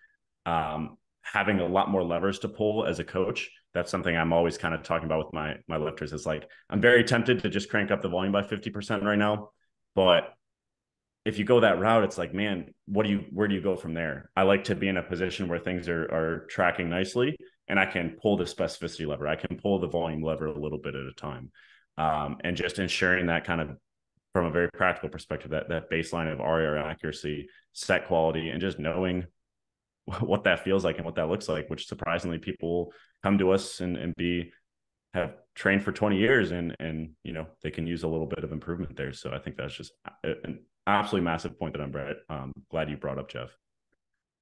having a lot more levers to pull as a coach. That's something I'm always kind of talking about with my lifters. Is like, I'm very tempted to just crank up the volume by 50% right now. But if you go that route, it's like, man, where do you go from there? I like to be in a position where things are tracking nicely, and I can pull the specificity lever. I can pull the volume lever a little bit at a time. And just ensuring that, kind of from a very practical perspective, that baseline of RER accuracy, set quality, and just knowing what that feels like and what that looks like, which surprisingly people come to us and have trained for 20 years and they can use a little bit of improvement there. So I think that's just an absolutely massive point that I'm glad you brought up, Jeff.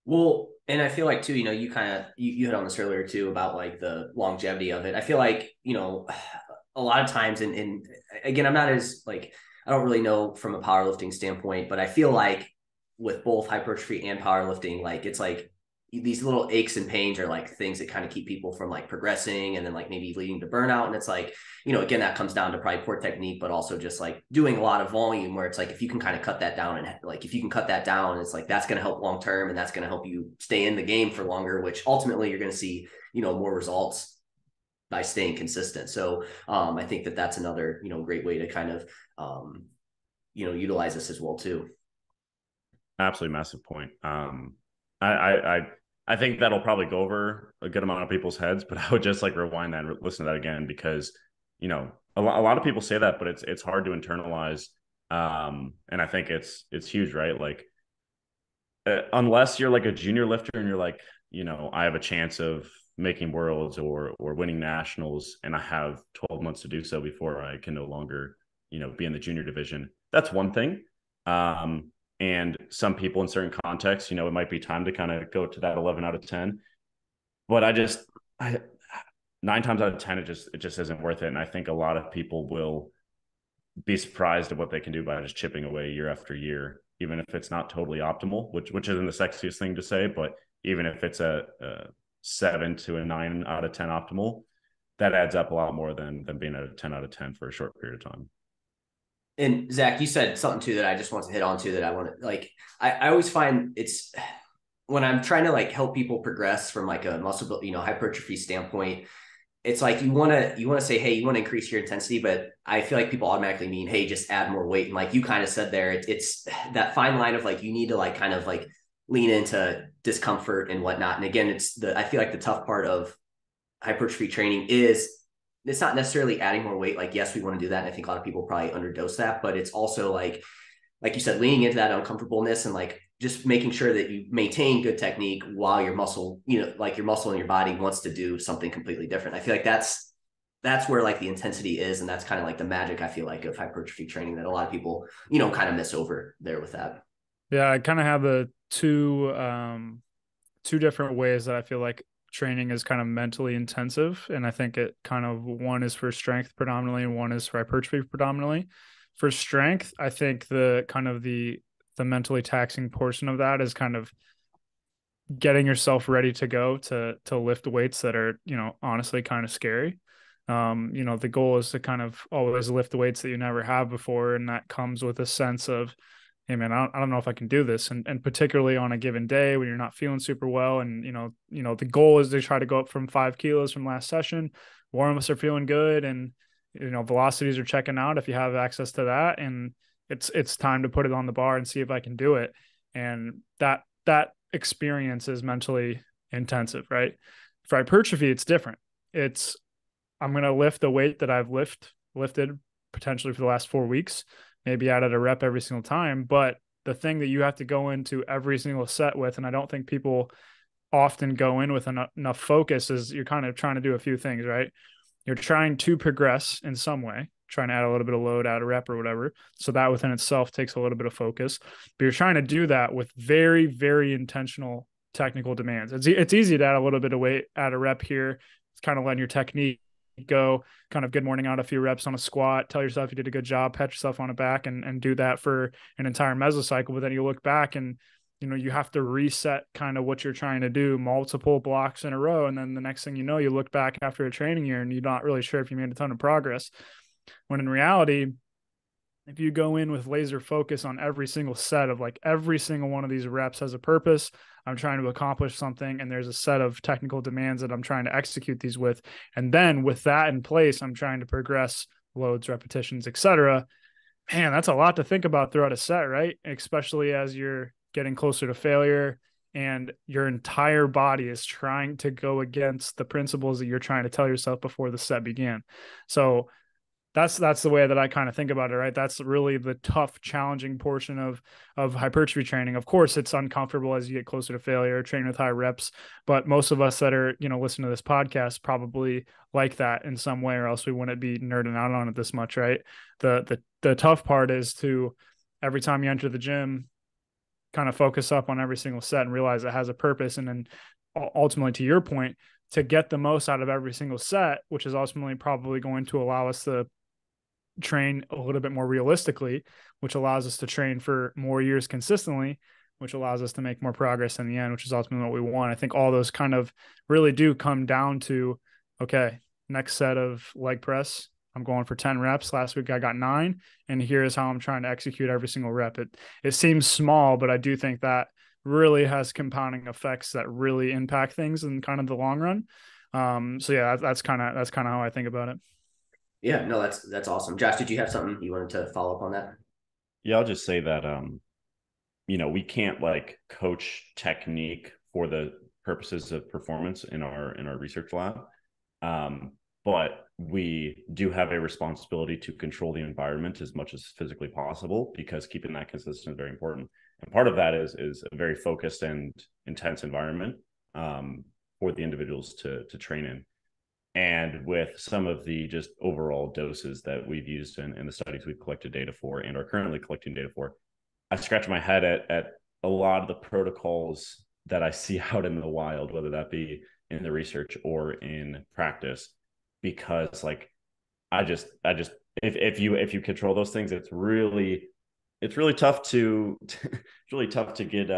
Well, and I feel like too, you kind of, you hit on this earlier too, about like the longevity of it. I feel like, a lot of times, and again, I'm not as like, I don't really know from a powerlifting standpoint, but I feel like with both hypertrophy and powerlifting, like it's like these little aches and pains are like things that kind of keep people from like progressing, and then like maybe leading to burnout. And it's like, again, that comes down to probably poor technique, but also just like doing a lot of volume, where it's like, if you can kind of cut that down, and like, if you can cut that down, it's like, that's going to help long-term, and that's going to help you stay in the game for longer, which ultimately you're going to see, more results by staying consistent. So I think that that's another, great way to kind of, utilize this as well too. Absolutely massive point. I think that'll probably go over a good amount of people's heads, but I would just like rewind that and listen to that again, because, a lot of people say that, but it's hard to internalize. And I think it's huge, right? Like, unless you're like a junior lifter and you're like, I have a chance of making worlds or winning nationals, and I have 12 months to do so before I can no longer be in the junior division. That's one thing. And some people in certain contexts, it might be time to kind of go to that 11 out of 10. But I 9 times out of 10, it just isn't worth it. And I think a lot of people will be surprised at what they can do by just chipping away year after year, even if it's not totally optimal, which isn't the sexiest thing to say, but even if it's a 7 to a 9 out of 10 optimal, that adds up a lot more than being at a 10 out of 10 for a short period of time. And Zach, you said something too that I just want to hit on too that I want to like. I always find it's when I'm trying to like help people progress from like a muscle, hypertrophy standpoint. It's like you want to say, hey, you want to increase your intensity, but I feel like people automatically mean, hey, just add more weight. And like you kind of said there, it's that fine line of like you need to like kind of like lean into discomfort and whatnot. And again, I feel like the tough part of hypertrophy training is it's not necessarily adding more weight. Like, yes, we want to do that. And I think a lot of people probably underdose that, but it's also like you said, leaning into that uncomfortableness and like just making sure that you maintain good technique while your muscle, like your muscle in your body wants to do something completely different. I feel like that's where like the intensity is. And that's kind of like the magic, I feel like, of hypertrophy training that a lot of people, kind of miss over there with that. Yeah, I kind of have the two different ways that I feel like training is kind of mentally intensive. And I think it kind of one is for strength predominantly and one is for hypertrophy predominantly. For strength, I think the kind of the mentally taxing portion of that is kind of getting yourself ready to go to lift weights that are, honestly kind of scary. The goal is to kind of always lift weights that you never have before. And that comes with a sense of, hey man, I don't know if I can do this. And particularly on a given day when you're not feeling super well. And, the goal is to try to go up from 5 kilos from last session. Warm-ups are feeling good. And, velocities are checking out if you have access to that. And it's time to put it on the bar and see if I can do it. And that experience is mentally intensive, right? For hypertrophy, it's different. I'm going to lift the weight that I've lifted potentially for the last 4 weeks, maybe added a rep every single time. But the thing that you have to go into every single set with, and I don't think people often go in with enough focus, is you're kind of trying to do a few things, right? You're trying to progress in some way, trying to add a little bit of load, add a rep or whatever. So that within itself takes a little bit of focus, but you're trying to do that with very, very intentional technical demands. It's easy to add a little bit of weight, add a rep here. It's kind of letting your technique go, kind of good morning out a few reps on a squat, tell yourself you did a good job, pat yourself on the back and do that for an entire mesocycle. But then you look back and, you have to reset kind of what you're trying to do, multiple blocks in a row. And then the next thing you know, you look back after a training year and you're not really sure if you made a ton of progress. When in reality, if you go in with laser focus on every single set of like every single one of these reps has a purpose, I'm trying to accomplish something, and there's a set of technical demands that I'm trying to execute these with. And then with that in place, I'm trying to progress loads, repetitions, etc. Man, that's a lot to think about throughout a set, right? Especially as you're getting closer to failure and your entire body is trying to go against the principles that you're trying to tell yourself before the set began. So that's the way that I kind of think about it, right? That's really the tough, challenging portion of hypertrophy training. Of course, it's uncomfortable as you get closer to failure, training with high reps, but most of us that are, listening to this podcast probably that in some way, or else we wouldn't be nerding out on it this much, right? The tough part is to every time you enter the gym, kind of focus up on every single set and realize it has a purpose. And then ultimately, to your point, to get the most out of every single set, which is ultimately probably going to allow us to train a little bit more realistically, which allows us to train for more years consistently, which allows us to make more progress in the end, which is ultimately what we want. I think all those kind of really do come down to, okay, next set of leg press, I'm going for 10 reps. Last week I got 9, and here's how I'm trying to execute every single rep. It seems small, but I do think that really has compounding effects that really impact things in kind of the long run. So yeah, that's kind of how I think about it. Yeah, no, that's awesome. Josh, did you have something you wanted to follow up on that? Yeah, I'll just say that we can't like coach technique for the purposes of performance in our research lab. But we do have a responsibility to control the environment as much as physically possible, because keeping that consistent is very important. And part of that is a very focused and intense environment for the individuals to train in. and with some of the just overall doses that we've used in the studies we've collected data for and are currently collecting data for, I scratch my head at a lot of the protocols that I see out in the wild, whether that be in the research or in practice, because like I just if you control those things, it's really tough to it's really tough to get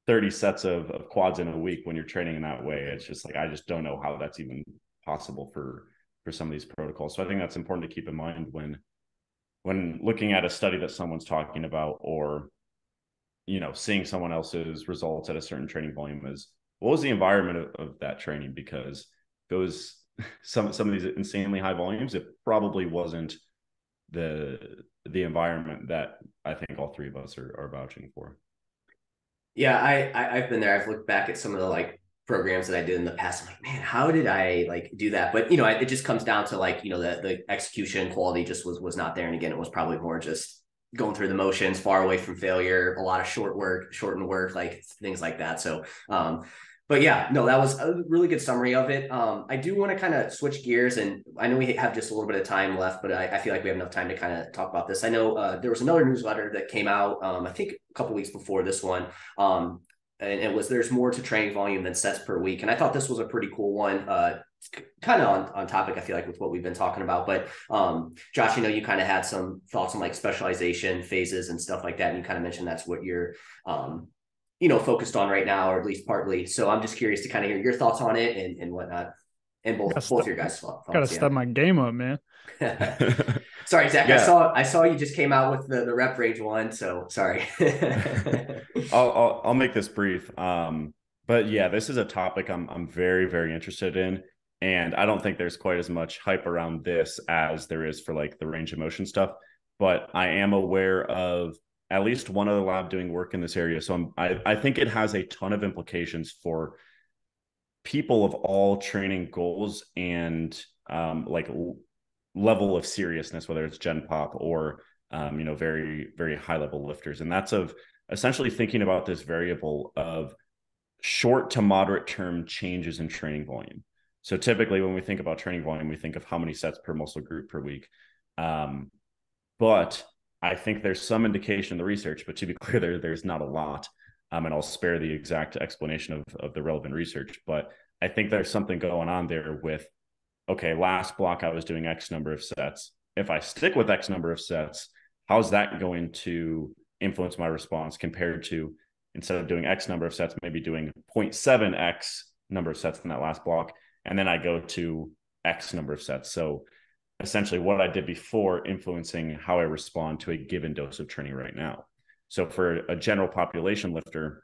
30 sets of quads in a week when you're training in that way. It's just like I just don't know how that's even possible for some of these protocols. So I think that's important to keep in mind when looking at a study that someone's talking about, or seeing someone else's results at a certain training volume, is what was the environment of that training? Because those some of these insanely high volumes, it probably wasn't the environment that I think all three of us are vouching for. Yeah, I've been there. I've looked back at some of the like programs that I did in the past. I'm like, man, how did I like do that? But it just comes down to like, the execution quality just was not there. And again, it was probably more just going through the motions, far away from failure, a lot of shortened work, like things like that. So but yeah, no, that was a really good summary of it. I do want to kind of switch gears, and I know we have just a little bit of time left, but I feel like we have enough time to kind of talk about this. I know there was another newsletter that came out, I think a couple weeks before this one, and it was "There's more to training volume than sets per week," and I thought this was a pretty cool one. Kind of on topic, I feel like, with what we've been talking about. But Josh, you kind of had some thoughts on like specialization phases and stuff like that, and you kind of mentioned that's what you're focused on right now, or at least partly. So I'm just curious to kind of hear your thoughts on it and whatnot, and both your guys' thoughts. Gotta step my game up, man. Sorry, Zach. Yeah. I saw you just came out with the rep range one. So sorry. I'll make this brief. But yeah, this is a topic I'm very, very interested in. And I don't think there's quite as much hype around this as there is for like the range of motion stuff. But I am aware of at least one other lab doing work in this area. So I think it has a ton of implications for people of all training goals and level of seriousness, whether it's gen pop or very, very high level lifters. And that's of essentially thinking about this variable of short to moderate term changes in training volume. So typically when we think about training volume, we think of how many sets per muscle group per week. But I think there's some indication in the research, but to be clear, there's not a lot. And I'll spare the exact explanation of the relevant research. But I think there's something going on there with, okay, last block I was doing X number of sets. If I stick with X number of sets, how's that going to influence my response compared to, instead of doing X number of sets, maybe doing 0.7X number of sets in that last block, and then I go to X number of sets. So essentially what I did before influencing how I respond to a given dose of training right now. So for a general population lifter,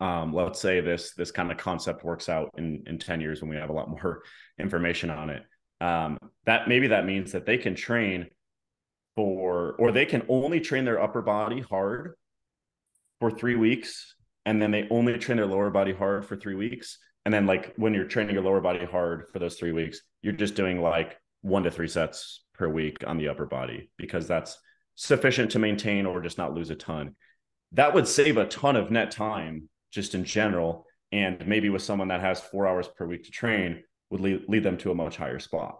let's say this kind of concept works out in 10 years when we have a lot more information on it. That means that they can train or they can only train their upper body hard for 3 weeks, and then they only train their lower body hard for 3 weeks. And then like when you're training your lower body hard for those 3 weeks, you're just doing like 1 to 3 sets per week on the upper body, because that's sufficient to maintain or just not lose a ton. That would save a ton of net time just in general. And maybe with someone that has 4 hours per week to train would lead them to a much higher spot.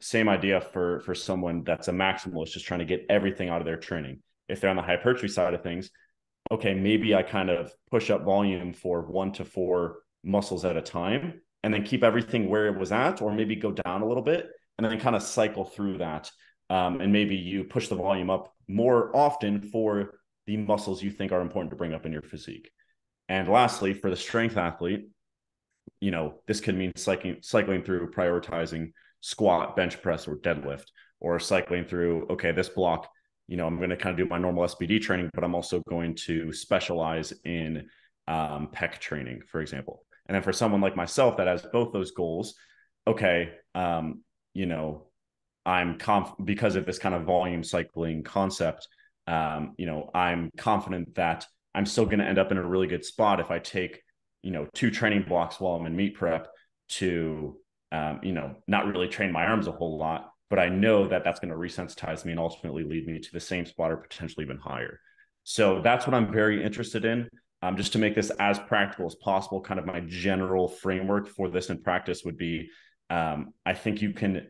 Same idea for someone that's a maximalist, just trying to get everything out of their training. If they're on the hypertrophy side of things, okay, maybe I kind of push up volume for 1 to 4 muscles at a time and then keep everything where it was at, or maybe go down a little bit and then kind of cycle through that. And maybe you push the volume up more often for the muscles you think are important to bring up in your physique. And lastly, for the strength athlete, this could mean cycling through prioritizing squat, bench press, or deadlift, or cycling through, okay, this block, I'm going to kind of do my normal SBD training, but I'm also going to specialize in pec training, for example. And then for someone like myself that has both those goals, okay, I'm because of this kind of volume cycling concept, I'm confident that I'm still going to end up in a really good spot if I take, 2 training blocks while I'm in meet prep to, not really train my arms a whole lot, but I know that that's going to resensitize me and ultimately lead me to the same spot or potentially even higher. So that's what I'm very interested in. Just to make this as practical as possible, kind of my general framework for this in practice would be, I think you can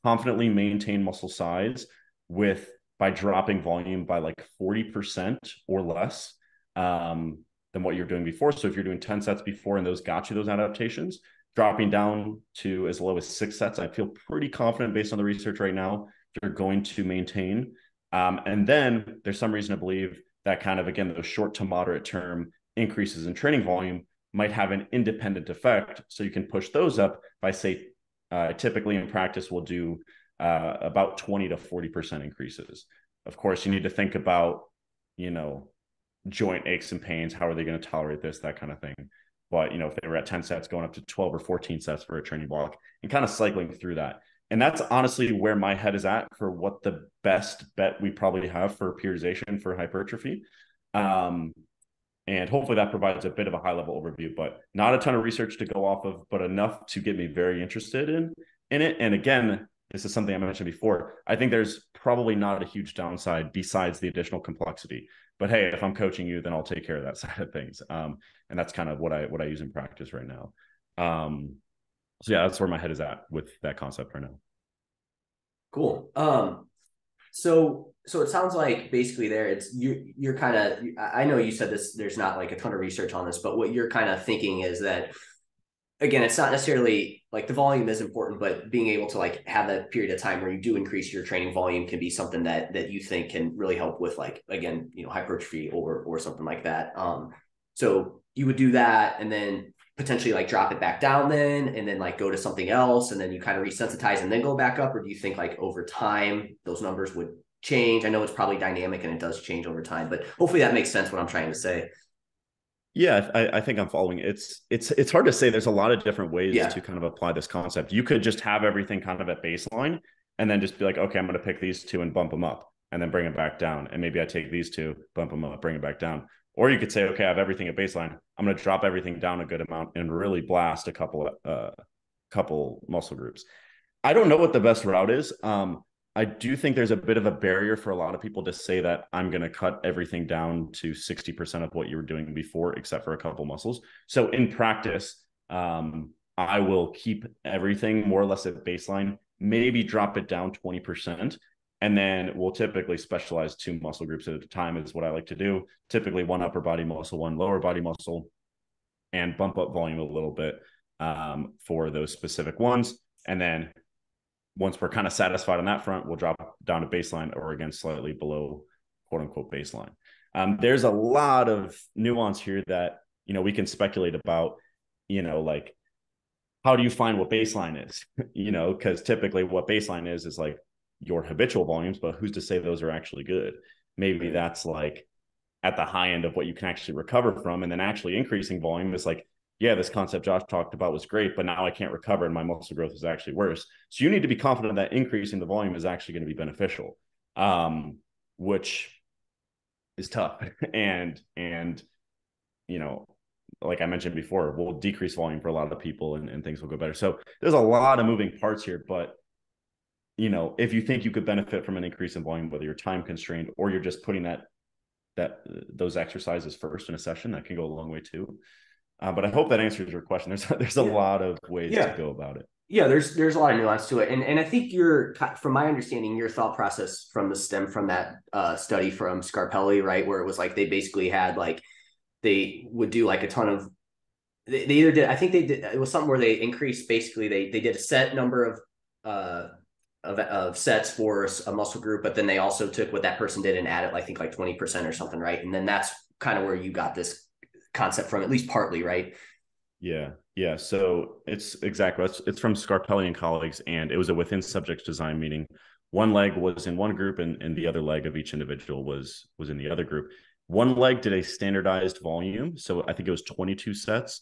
confidently maintain muscle size by dropping volume by like 40% or less than what you're doing before. So if you're doing 10 sets before and those got you those adaptations, dropping down to as low as 6 sets, I feel pretty confident based on the research right now, you're going to maintain. And then there's some reason to believe that kind of, again, those short to moderate term increases in training volume might have an independent effect. So you can push those up by, say, typically in practice, we'll do about 20 to 40% increases. Of course, you need to think about, joint aches and pains. How are they going to tolerate this, that kind of thing. But, if they were at 10 sets, going up to 12 or 14 sets for a training block and kind of cycling through that. And that's honestly where my head is at for what the best bet we probably have for periodization for hypertrophy. And hopefully that provides a bit of a high level overview, but not a ton of research to go off of, but enough to get me very interested in it. And again, this is something I mentioned before. I think there's probably not a huge downside besides the additional complexity. But hey, if I'm coaching you, then I'll take care of that side of things. And that's kind of what I use in practice right now. So yeah, that's where my head is at with that concept right now. Cool. So it sounds like basically there you're kind of, I know you said this, there's not like a ton of research on this, but what you're kind of thinking is that, again, it's not necessarily like the volume is important, but being able to like have that period of time where you do increase your training volume can be something that you think can really help with, like, again, hypertrophy or something like that. So you would do that and then potentially like drop it back down then, and then like go to something else, and then you kind of resensitize and then go back up? Or do you think like over time those numbers would change? I know it's probably dynamic and it does change over time, but hopefully that makes sense what I'm trying to say. Yeah, I think I'm following. It's hard to say. There's a lot of different ways to kind of apply this concept. You could just have everything kind of at baseline and then just be like, okay, I'm going to pick these two and bump them up and then bring it back down. And maybe I take these two, bump them up, bring it back down. Or you could say, okay, I have everything at baseline. I'm going to drop everything down a good amount and really blast a couple muscle groups. I don't know what the best route is. I do think there's a bit of a barrier for a lot of people to say that I'm going to cut everything down to 60% of what you were doing before, except for a couple muscles. So in practice, I will keep everything more or less at baseline, maybe drop it down 20%. And then we'll typically specialize 2 muscle groups at a time is what I like to do. Typically 1 upper body muscle, 1 lower body muscle, and bump up volume a little bit for those specific ones. And then once we're kind of satisfied on that front, we'll drop down to baseline, or again, slightly below quote unquote baseline. There's a lot of nuance here that, we can speculate about, like, how do you find what baseline is? Because typically what baseline is like your habitual volumes, but who's to say those are actually good? Maybe that's like at the high end of what you can actually recover from. And then actually increasing volume is like, yeah, this concept Josh talked about was great, but now I can't recover and my muscle growth is actually worse. So you need to be confident that increasing the volume is actually going to be beneficial, which is tough. And like I mentioned before, we'll decrease volume for a lot of people and things will go better. So there's a lot of moving parts here, but if you think you could benefit from an increase in volume, whether you're time constrained or you're just putting those exercises first in a session, that can go a long way too. But I hope that answers your question. There's a lot of ways to go about it. Yeah, there's a lot of nuance to it. And I think from my understanding, your thought process from that study from Scarpelli, right, where it was like they basically had like, they would do like a ton of, they either did, I think they did, it was something where they increased, basically they did a set number of sets for a muscle group, but then they also took what that person did and added, I think like 20% or something, right? And then that's kind of where you got this concept from, at least partly, right? Yeah. So it's from Scarpelli and colleagues, and it was a within subjects design meeting. One leg was in one group and the other leg of each individual was in the other group. One leg did a standardized volume. So I think it was 22 sets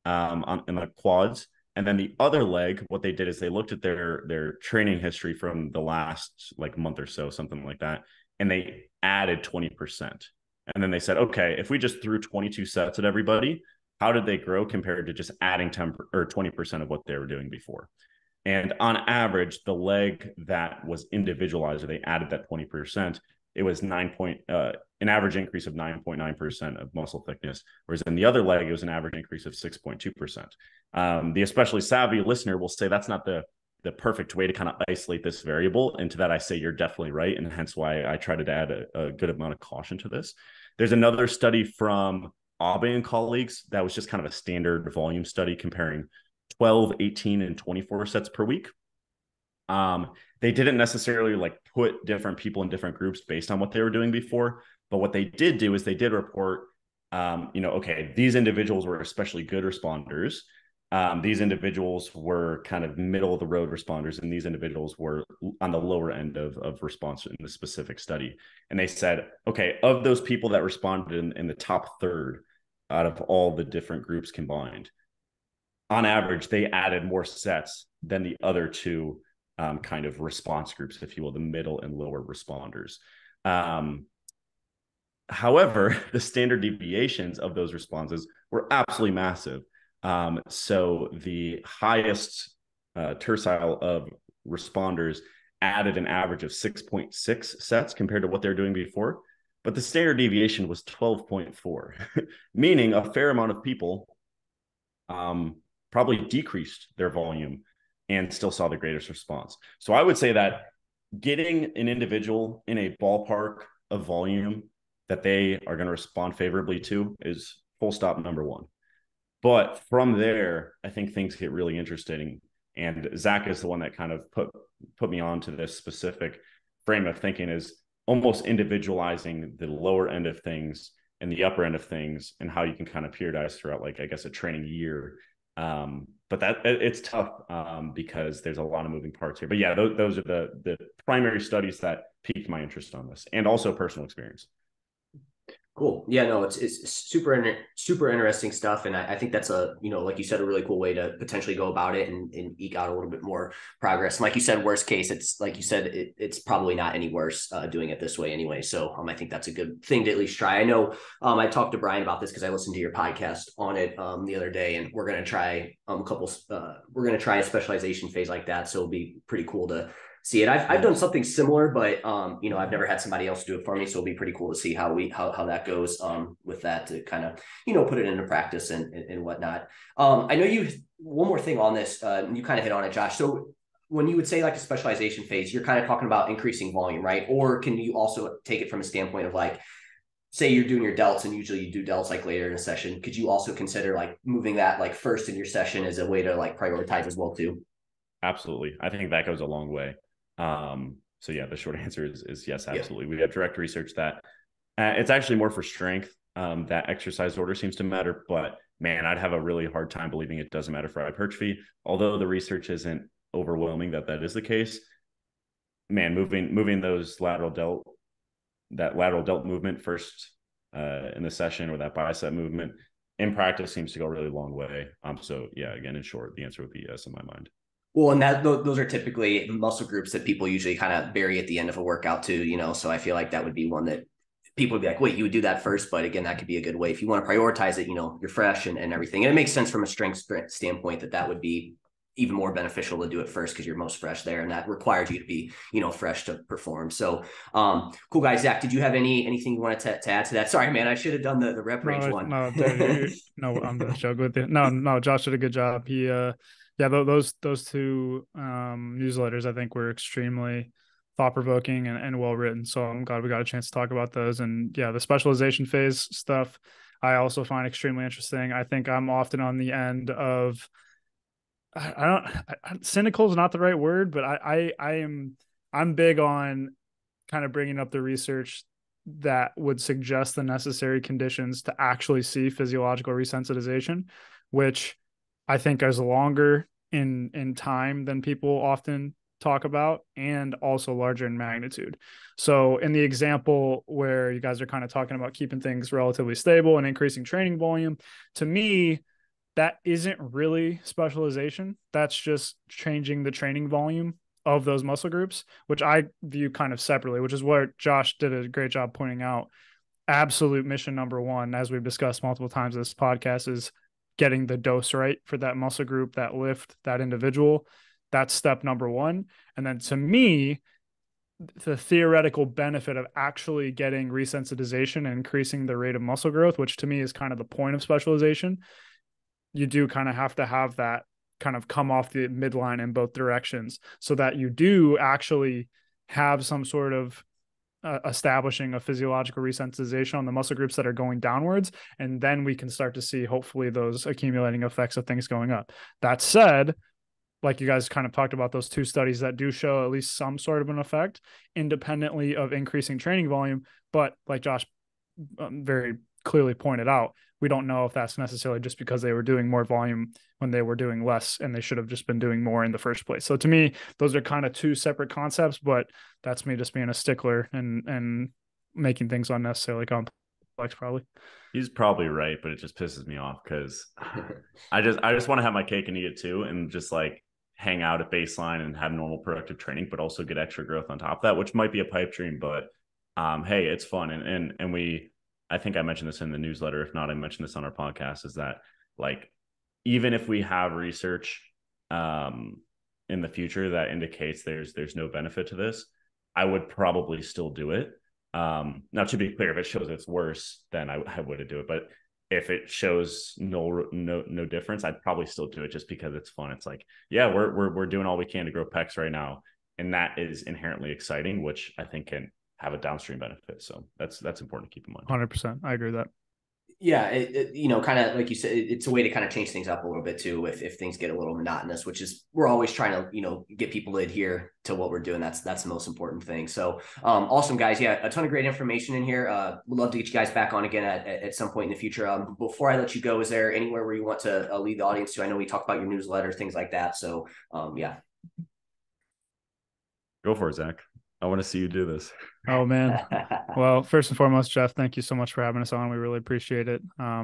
in the quads. And then the other leg, what they did is they looked at their training history from the last like month or so, something like that. And they added 20%. And then they said, okay, if we just threw 22 sets at everybody, how did they grow compared to just adding 10 or 20% of what they were doing before? And on average, the leg that was individualized, or they added that 20%, it was an average increase of 9.9% of muscle thickness, whereas in the other leg, it was an average increase of 6.2%. The especially savvy listener will say that's not the perfect way to kind of isolate this variable. And to that, I say you're definitely right. And hence why I try to add a good amount of caution to this. There's another study from Abe and colleagues that was just kind of a standard volume study comparing 12, 18, and 24 sets per week. They didn't necessarily like put different people in different groups based on what they were doing before. But what they did do is they did report, okay, these individuals were especially good responders. These individuals were kind of middle of the road responders, and these individuals were on the lower end of response in the specific study. And they said, okay, of those people that responded in the top third out of all the different groups combined, on average, they added more sets than the other two kind of response groups, if you will, the middle and lower responders. However, the standard deviations of those responses were absolutely massive. So the highest tercile of responders added an average of 6.6 sets compared to what they're doing before, but the standard deviation was 12.4, meaning a fair amount of people probably decreased their volume and still saw the greatest response. So I would say that getting an individual in a ballpark of volume that they are going to respond favorably to is full stop number one. But from there, I think things get really interesting. And Zach is the one that kind of put me on to this specific frame of thinking, is almost individualizing the lower end of things and the upper end of things, and how you can kind of periodize throughout, like, I guess, a training year. But that it's tough because there's a lot of moving parts here. But yeah, those are the primary studies that piqued my interest on this, and also personal experience. Cool. Yeah, no, it's super interesting stuff. And I think that's like you said, a really cool way to potentially go about it and eke out a little bit more progress. And like you said, worst case, it's like you said, it's probably not any worse doing it this way anyway. So I think that's a good thing to at least try. I know I talked to Brian about this because I listened to your podcast on it the other day, and we're going to try we're going to try a specialization phase like that. So it'll be pretty cool to see it. I've done something similar, but I've never had somebody else do it for me, so it'll be pretty cool to see how that goes with that, to kind of put it into practice and whatnot. I know one more thing on this, you kind of hit on it, Josh. So when you would say like a specialization phase, you're kind of talking about increasing volume, right? Or can you also take it from a standpoint of, like, say you're doing your delts, and usually you do delts like later in a session, could you also consider like moving that like first in your session as a way to like prioritize as well too? Absolutely. I think that goes a long way. So yeah, the short answer is yes, absolutely. Yeah. We have direct research that it's actually more for strength that exercise order seems to matter, but man, I'd have a really hard time believing it doesn't matter for hypertrophy. Although the research isn't overwhelming that is the case, man, moving those lateral delt movement first in the session, or that bicep movement in practice, seems to go a really long way. So yeah, again, in short, the answer would be yes in my mind. Well, and those are typically muscle groups that people usually kind of bury at the end of a workout too, so I feel like that would be one that people would be like, wait, you would do that first. But again, that could be a good way if you want to prioritize it, you're fresh and everything. And it makes sense from a strength standpoint that would be even more beneficial to do it first, because you're most fresh there, and that requires you to be, fresh to perform. So cool, guys. Zach, did you have anything you wanted to add to that? Sorry, man, I should have done the rep range one. No, dude, no, I'm just joking with you. No, Josh did a good job. He yeah, those two newsletters, I think, were extremely thought-provoking and well written. So I'm glad we got a chance to talk about those. And yeah, the specialization phase stuff I also find extremely interesting. I think I'm often on the end of, cynical is not the right word, but I'm big on kind of bringing up the research that would suggest the necessary conditions to actually see physiological resensitization, which I think is longer in time than people often talk about, and also larger in magnitude. So in the example where you guys are kind of talking about keeping things relatively stable and increasing training volume, to me, that isn't really specialization. That's just changing the training volume of those muscle groups, which I view kind of separately, which is what Josh did a great job pointing out. Absolute mission number one, as we've discussed multiple times in this podcast, is getting the dose right for that muscle group, that lift, that individual. That's step number one. And then to me, the theoretical benefit of actually getting resensitization and increasing the rate of muscle growth, which to me is kind of the point of specialization, you do kind of have to have that kind of come off the midline in both directions so that you do actually have some sort of establishing a physiological resensitization on the muscle groups that are going downwards. And then we can start to see hopefully those accumulating effects of things going up. That said, like you guys kind of talked about, those 2 studies that do show at least some sort of an effect independently of increasing training volume. But like Josh very clearly pointed out, we don't know if that's necessarily just because they were doing more volume when they were doing less and they should have just been doing more in the first place. So to me, those are kind of 2 separate concepts, but that's me just being a stickler and making things unnecessarily complex probably. He's probably right, but it just pisses me off because I just want to have my cake and eat it too, and just like hang out at baseline and have normal productive training, but also get extra growth on top of that, which might be a pipe dream, but hey, it's fun. And I think I mentioned this in the newsletter. If not, I mentioned this on our podcast, is that like, even if we have research in the future that indicates there's no benefit to this, I would probably still do it. Now, to be clear, if it shows it's worse, then I wouldn't do it. But if it shows no difference, I'd probably still do it just because it's fun. It's like, yeah, we're doing all we can to grow pecs right now, and that is inherently exciting, which I think can have a downstream benefit. So that's important to keep in mind. 100%. I agree with that. Yeah, you know, kind of like you said, it's a way to kind of change things up a little bit too. If things get a little monotonous, which is, we're always trying to, you know, get people to adhere to what we're doing. That's the most important thing. So awesome, guys. Yeah, a ton of great information in here. We'd love to get you guys back on again at some point in the future. Before I let you go, is there anywhere where you want to lead the audience to? I know we talked about your newsletter, things like that. So yeah. Go for it, Zach. I want to see you do this. Oh man. Well, first and foremost, Jeff, thank you so much for having us on. We really appreciate it.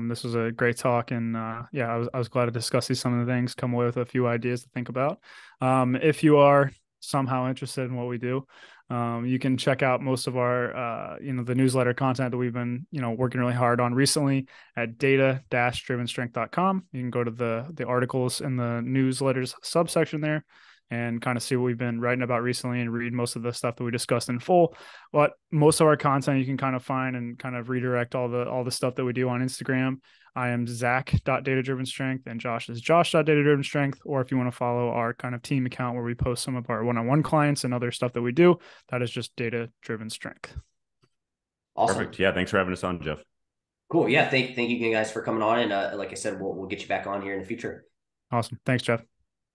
This was a great talk, and yeah, I was glad to discuss some of the things, come away with a few ideas to think about. If you are somehow interested in what we do, you can check out most of our you know, the newsletter content that we've been, you know, working really hard on recently at data-drivenstrength.com. You can go to the articles in the newsletters subsection there and kind of see what we've been writing about recently and read most of the stuff that we discussed in full. But most of our content you can kind of find and kind of redirect all the stuff that we do on Instagram. I am Zach.datadrivenstrength and Josh is Josh.datadrivenstrength. Or if you want to follow our kind of team account where we post some of our one-on-one clients and other stuff that we do, that is just Data Driven Strength. Awesome. Perfect. Yeah. Thanks for having us on, Jeff. Cool. Yeah. Thank you guys for coming on. And like I said, we'll get you back on here in the future. Awesome. Thanks, Jeff.